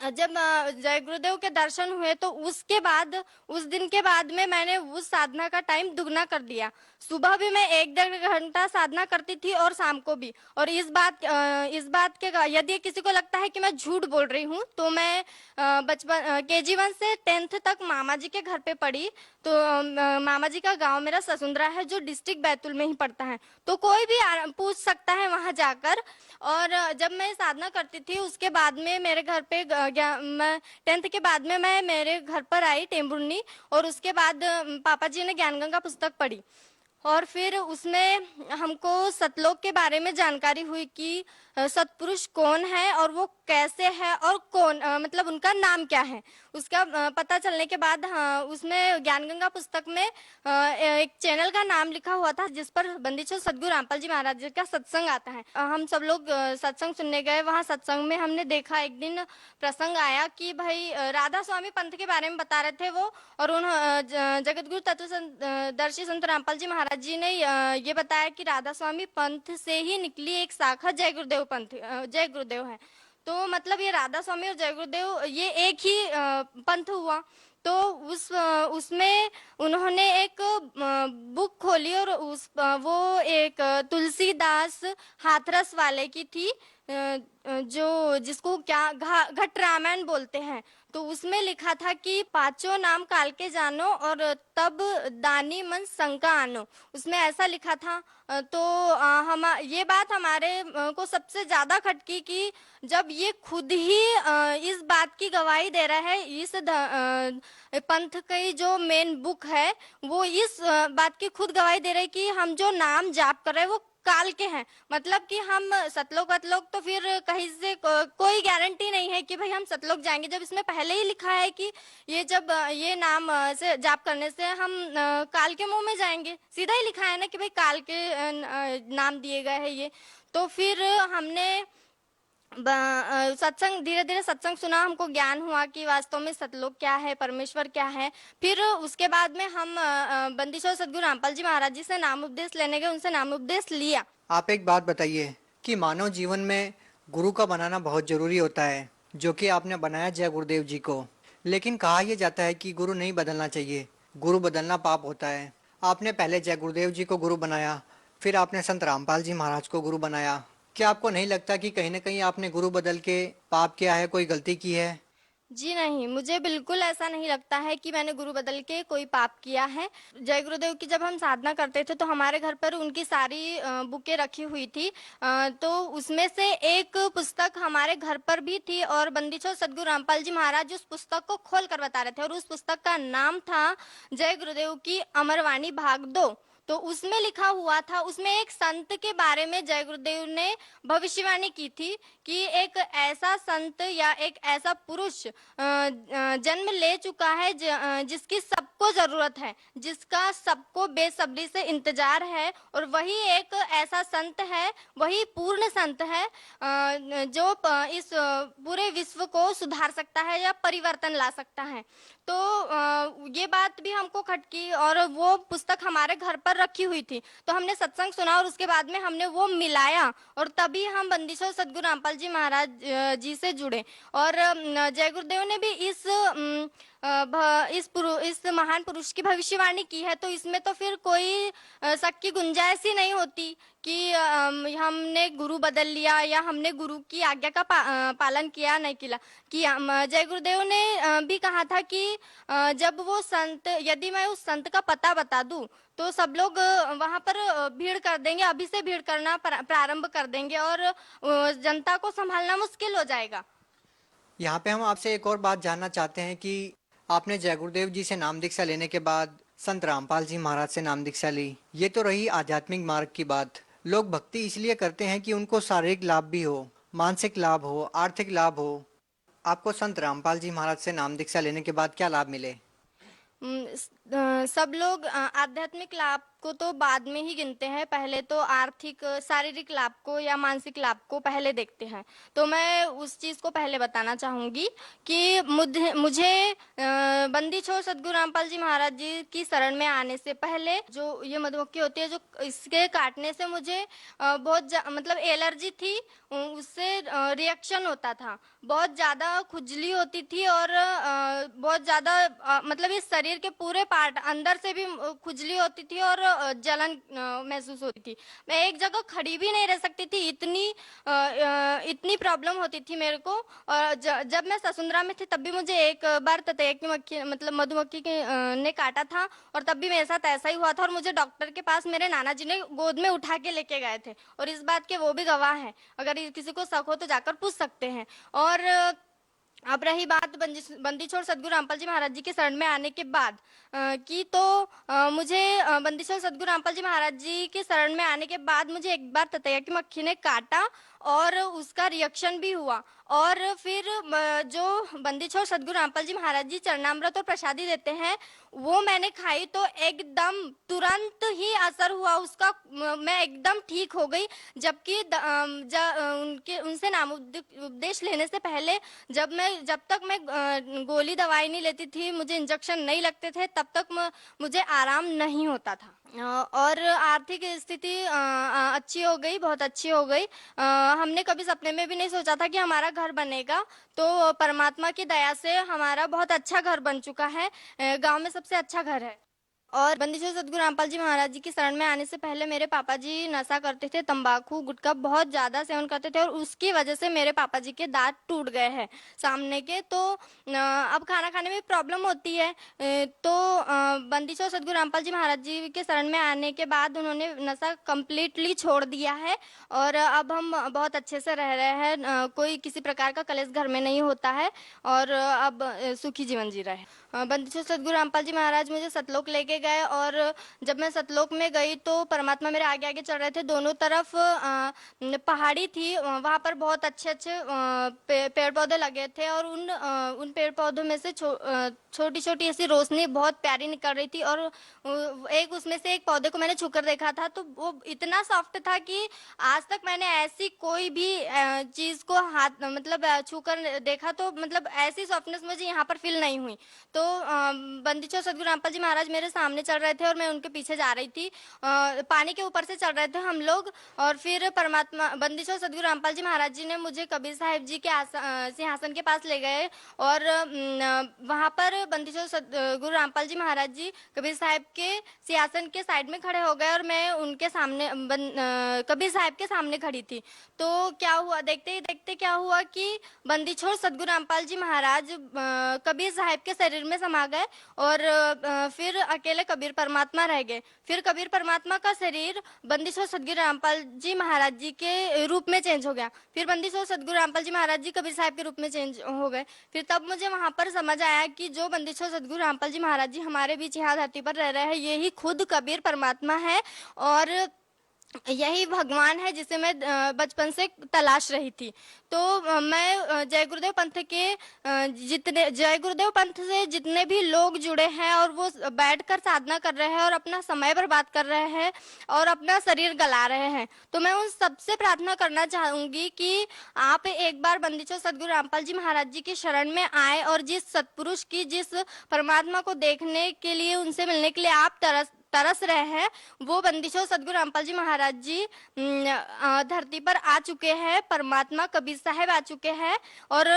जब जय गुरुदेव के दर्शन हुए तो उसके बाद उस दिन के बाद में मैंने उस साधना का टाइम दुगना कर दिया। सुबह भी मैं 1-1.5 घंटा साधना करती थी और शाम को भी। और इस बात के यदि किसी को लगता है कि मैं झूठ बोल रही हूँ तो मैं बचपन KG1 से 10th तक मामा जी के घर पे पढ़ी। तो मामा जी का गांव मेरा ससुंदरा है जो डिस्ट्रिक्ट बैतूल में ही पड़ता है, तो कोई भी पूछ सकता है वहां जाकर। और जब मैं साधना करती थी उसके बाद में मेरे घर पे मैं 10th के बाद में मैं मेरे घर पर आई टेम्बुर्नी और उसके बाद पापा जी ने ज्ञान गंगा पुस्तक पढ़ी और फिर उसमें हमको सतलोक के बारे में जानकारी हुई कि सतपुरुष कौन है और वो कैसे है और कौन मतलब उनका नाम क्या है। उसका पता चलने के बाद उसमें ज्ञान गंगा पुस्तक में एक चैनल का नाम लिखा हुआ था जिस पर बंदीछोड़ सदगुरु रामपाल जी महाराज जी का सत्संग आता है। हम सब लोग सत्संग सुनने गए। वहाँ सत्संग में हमने देखा एक दिन प्रसंग आया कि भाई राधा स्वामी पंथ के बारे में बता रहे थे वो, और जगत गुरु तत्वदर्शी संत रामपाल जी महाराज जी ने ये बताया कि राधा स्वामी पंथ से ही निकली एक शाखा जय गुरुदेव पंथ जय गुरुदेव है। तो मतलब ये राधा स्वामी और जय गुरुदेव ये एक ही पंथ हुआ। तो उसमें उन्होंने एक बुक खोली और वो एक तुलसीदास हाथरस वाले की थी, जिसको क्या घट रामायण बोलते हैं। तो उसमें लिखा था कि पांचों नाम काल के जानो और तब दानी मन शंका आनो। उसमें ऐसा लिखा था। तो हम ये बात हमारे को सबसे ज्यादा खटकी कि जब ये खुद ही इस बात की गवाही दे रहा है, इस पंथ की जो मेन बुक है वो इस बात की खुद गवाही दे रहा है कि हम जो नाम जाप कर रहे हैं वो काल के हैं। मतलब कि हम सतलोक वतलोक तो फिर कहीं से कोई गारंटी नहीं है कि भाई हम सतलोक जाएंगे, जब इसमें पहले ही लिखा है कि ये जब ये नाम से जाप करने से हम काल के मुंह में जाएंगे। सीधा ही लिखा है ना कि भाई काल के नाम दिए गए हैं ये। तो फिर हमने सत्संग, धीरे धीरे सत्संग सुना, हमको ज्ञान हुआ कि वास्तव में सतलोक क्या है, परमेश्वर क्या है। फिर उसके बाद में हम बंदीश्वर सदगुरु रामपाल जी महाराज जी से नाम उपदेश लेने गए, उनसे नाम उपदेश लिया। आप एक बात बताइए कि मानव जीवन में गुरु का बनाना बहुत जरूरी होता है, जो कि आपने बनाया जय गुरुदेव जी को। लेकिन कहा यह जाता है कि गुरु नहीं बदलना चाहिए, गुरु बदलना पाप होता है। आपने पहले जय गुरुदेव जी को गुरु बनाया, फिर आपने संत रामपाल जी महाराज को गुरु बनाया। क्या आपको नहीं लगता कि कहीं न कहीं आपने गुरु बदल के पाप किया है, कोई गलती की है? जी नहीं, मुझे बिल्कुल ऐसा नहीं लगता है कि मैंने गुरु बदल के कोई पाप किया है। जय गुरुदेव की जब हम साधना करते थे तो हमारे घर पर उनकी सारी बुकें रखी हुई थी। तो उसमें से एक पुस्तक हमारे घर पर भी थी और बंदीछोर सदगुरु रामपाल जी महाराज उस पुस्तक को खोल कर बता रहे थे और उस पुस्तक का नाम था जय गुरुदेव की अमरवाणी भाग 2। तो उसमें लिखा हुआ था, उसमें एक संत के बारे में जय गुरुदेव ने भविष्यवाणी की थी कि एक ऐसा संत या एक ऐसा पुरुष जन्म ले चुका है जिसकी सबको जरूरत है, जिसका सबको बेसब्री से इंतजार है, और वही एक ऐसा संत है, वही पूर्ण संत है जो इस पूरे विश्व को सुधार सकता है या परिवर्तन ला सकता है। तो ये बात भी हमको खटकी और वो पुस्तक हमारे घर पर रखी हुई थी। तो हमने सत्संग सुना और उसके बाद में हमने वो मिलाया और तभी हम बंदीश्वर सदगुरु रामपाल जी महाराज जी से जुड़े। और जय गुरुदेव ने भी इस महान पुरुष की भविष्यवाणी की है, तो इसमें तो फिर कोई शक की गुंजाइश ही नहीं होती कि हमने गुरु बदल लिया या हमने गुरु की आज्ञा का पालन किया नहीं किया। जय गुरुदेव ने भी कहा था कि जब वो संत, यदि मैं उस संत का पता बता दूं तो सब लोग वहां पर भीड़ कर देंगे, अभी से भीड़ करना प्रारंभ कर देंगे और जनता को संभालना मुश्किल हो जाएगा। यहाँ पे हम आपसे एक और बात जानना चाहते हैं कि आपने जय गुरुदेव जी से नाम दीक्षा लेने के बाद संत रामपाल जी महाराज से नाम दीक्षा ली। ये तो रही आध्यात्मिक मार्ग की बात। लोग भक्ति इसलिए करते हैं कि उनको शारीरिक लाभ भी हो, मानसिक लाभ हो, आर्थिक लाभ हो। आपको संत रामपाल जी महाराज से नाम दीक्षा लेने के बाद क्या लाभ मिले? सब लोग आध्यात्मिक लाभ को तो बाद में ही गिनते हैं, पहले तो आर्थिक शारीरिक लाभ को या मानसिक लाभ को पहले देखते हैं। तो मैं उस चीज को पहले बताना चाहूंगी कि मुझे बंदीछोर सदगुरु रामपाल जी महाराज जी की शरण में आने से पहले जो ये मधुमक्खी होती है, जो इसके काटने से मुझे बहुत मतलब एलर्जी थी, उससे रिएक्शन होता था, बहुत ज्यादा खुजली होती थी और बहुत ज्यादा मतलब इस शरीर के पूरे पार्ट अंदर से भी खुजली होती थी और जलन महसूस होती थी। मैं एक जगह खड़ी भी नहीं रह सकती थी, इतनी प्रॉब्लम होती थी मेरे को। और जब मैं ससुंदरा में थी तब भी मुझे एक बार ततैया की मक्खी मतलब मधुमक्खी ने काटा था और तब भी मेरे साथ ऐसा ही हुआ था और मुझे डॉक्टर के पास मेरे नाना जी ने गोद में उठा के लेके गए थे और इस बात के वो भी गवाह हैं। अगर किसी को शक हो तो जाकर पूछ सकते हैं। और अब रही बात बंदीछोर सदगुरु रामपाल जी महाराज जी के शरण में आने के बाद की, तो मुझे बंदीछोर सदगुरु रामपाल जी महाराज जी के शरण में आने के बाद मुझे एक बार ततैया की मक्खी ने काटा और उसका रिएक्शन भी हुआ। और फिर जो बंदीछोर सदगुरु रामपाल जी महाराज जी चरणामृत और प्रसादी देते हैं वो मैंने खाई तो एकदम तुरंत ही असर हुआ उसका, मैं एकदम ठीक हो गई। जबकि उनसे नाम उपदेश लेने से पहले जब तक मैं गोली दवाई नहीं लेती थी, मुझे इंजेक्शन नहीं लगते थे, तब तक मुझे आराम नहीं होता था। और आर्थिक स्थिति अच्छी हो गई, बहुत अच्छी हो गई। हमने कभी सपने में भी नहीं सोचा था कि हमारा घर बनेगा, तो परमात्मा की दया से हमारा बहुत अच्छा घर बन चुका है, गांव में सबसे अच्छा घर है। और बंदीश्वर सदगुरु रामपाल जी महाराज जी की शरण में आने से पहले मेरे पापा जी नशा करते थे, तंबाकू गुटखा बहुत ज्यादा सेवन करते थे और उसकी वजह से मेरे पापा जी के दांत टूट गए हैं सामने के। तो अब खाना खाने में प्रॉब्लम होती है। तो बंदीश्वर सदगुरु रामपाल जी महाराज जी के शरण में आने के बाद उन्होंने नशा कंप्लीटली छोड़ दिया है और अब हम बहुत अच्छे से रह रहे हैं। कोई किसी प्रकार का कलेश घर में नहीं होता है और अब सुखी जीवन जी रहे हैं। बंदीश्वर सदगुरु रामपाल जी महाराज मुझे सतलोक लेके गए और जब मैं सतलोक में गई तो परमात्मा मेरे आगे आगे चल रहे थे। दोनों तरफ पहाड़ी थी, वहां पर बहुत अच्छे अच्छे पेड़ पौधे लगे थे और उन पेड़ पौधों में से छोटी छोटी ऐसी रोशनी बहुत प्यारी निकल रही थी और एक उसमें से एक पौधे को मैंने छूकर देखा था तो वो इतना सॉफ्ट था कि आज तक मैंने ऐसी कोई भी चीज को हाथ मतलब छूकर देखा तो मतलब ऐसी सॉफ्टनेस मुझे यहाँ पर फील नहीं हुई। तो बंदीश्वर सदगुरु रामपाल जी महाराज मेरे सामने चल रहे थे और मैं उनके पीछे जा रही थी। पानी के ऊपर से चल रहे थे हम लोग और फिर परमात्मा बंदीश्वर सदगुरु रामपाल जी महाराज जी ने मुझे कबीर साहिब जी के सिंहासन के पास ले गए और वहां पर बंदीश्वर सदगुरु रामपाल जी महाराज जी कबीर साहिब के सिंहासन के साइड में खड़े हो गए और मैं उनके सामने कबीर साहिब के सामने खड़ी थी। तो क्या हुआ, देखते ही देखते क्या हुआ कि बंदीश्वर सदगुरु रामपाल जी महाराज कबीर साहिब के शरीर में समा गए और फिर अकेले कबीर परमात्मा रह गए। फिर कबीर परमात्मा का शरीर बंदीश्वर सदगुरु रामपाल जी महाराज जी के रूप में चेंज हो गया। फिर बंदीश्वर सदगुरु रामपाल जी महाराज जी कबीर साहिब के रूप में चेंज हो गए। फिर तब मुझे वहां पर समझ आया कि जो बंदीश्वर सदगुरु रामपाल जी महाराज जी हमारे बीच यहाँ धरती पर रह रहे हैं यही खुद कबीर परमात्मा है और यही भगवान है जिसे मैं बचपन से तलाश रही थी। तो मैं जय गुरुदेव पंथ के जय गुरुदेव पंथ से जितने भी लोग जुड़े हैं और वो बैठकर साधना कर रहे हैं और अपना समय बर्बाद कर रहे हैं और अपना शरीर गला रहे हैं, तो मैं उन सबसे प्रार्थना करना चाहूंगी कि आप एक बार बंदीश्वर सदगुरु रामपाल जी महाराज जी की शरण में आए और जिस सतपुरुष की जिस परमात्मा को देखने के लिए उनसे मिलने के लिए आप तरस रहे हैं वो बंदीश्वर सदगुरु रामपाल जी महाराज जी धरती पर आ चुके हैं। परमात्मा कबीर साहब आ चुके हैं और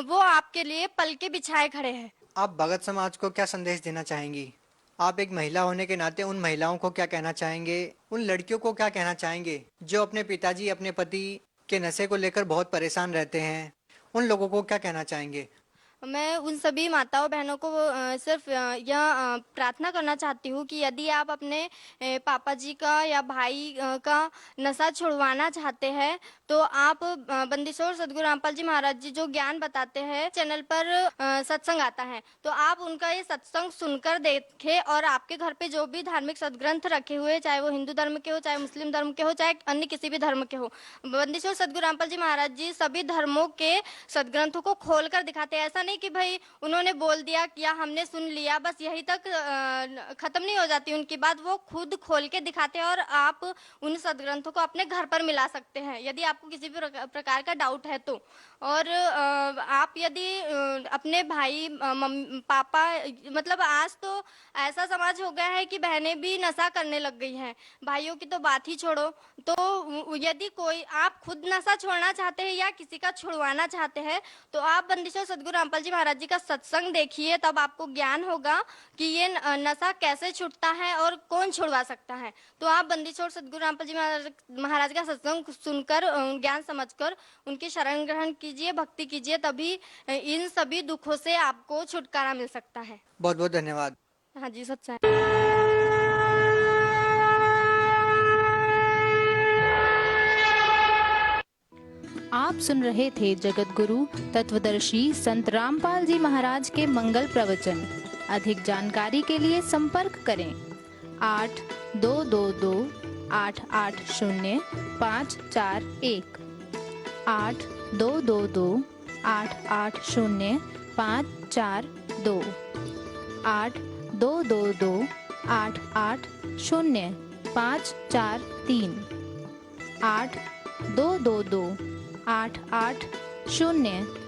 वो आपके लिए पल के बिछाए खड़े हैं। आप भगत समाज को क्या संदेश देना चाहेंगी? आप एक महिला होने के नाते उन महिलाओं को क्या कहना चाहेंगे? उन लड़कियों को क्या कहना चाहेंगे जो अपने पिताजी अपने पति के नशे को लेकर बहुत परेशान रहते हैं? उन लोगों को क्या कहना चाहेंगे? मैं उन सभी माताओं बहनों को सिर्फ यह प्रार्थना करना चाहती हूँ कि यदि आप अपने पापा जी का या भाई का नशा छुड़वाना चाहते हैं तो आप बंदीश्वर सदगुरु रामपाल जी महाराज जी जो ज्ञान बताते हैं चैनल पर सत्संग आता है तो आप उनका ये सत्संग सुनकर देखें और आपके घर पे जो भी धार्मिक सदग्रंथ रखे हुए चाहे वो हिंदू धर्म के हो, चाहे मुस्लिम धर्म के हो, चाहे अन्य किसी भी धर्म के हो, बंदीश्वर सदगुरु रामपाल जी महाराज जी सभी धर्मों के सदग्रंथों को खोल कर दिखाते हैं। ऐसा नहीं कि भाई उन्होंने बोल दिया या हमने सुन लिया बस यही तक खत्म नहीं हो जाती उनकी बात, वो खुद खोल के दिखाते हैं और आप उन सदग्रंथों को अपने घर पर मिला सकते हैं यदि आपको किसी भी प्रकार का डाउट है तो। और आप यदि अपने भाई पापा मतलब आज तो ऐसा समाज हो गया है कि बहनें भी नशा करने लग गई हैं, भाइयों की तो बात ही छोड़ो। तो यदि कोई आप खुद नशा छोड़ना चाहते हैं या किसी का छुड़वाना चाहते हैं तो आप बंदीश्वर सदगुरु रामपाल जी महाराज जी का सत्संग देखिए, तब आपको ज्ञान होगा कि ये नशा कैसे छूटता है और कौन छुड़वा सकता है। तो आप बंदीश्वर सदगुरु रामपाल जी महाराज का सत्संग सुनकर ज्ञान समझकर उनकी शरण ग्रहण कीजिए, भक्ति कीजिए, तभी इन सभी दुखों से आपको छुटकारा मिल सकता है। बहुत बहुत धन्यवाद। हाँ जी, सच्चाई। आप सुन रहे थे जगत गुरु तत्वदर्शी संत रामपाल जी महाराज के मंगल प्रवचन। अधिक जानकारी के लिए संपर्क करें 8222-880-541 8222-880-542 8222-880-543 8222-880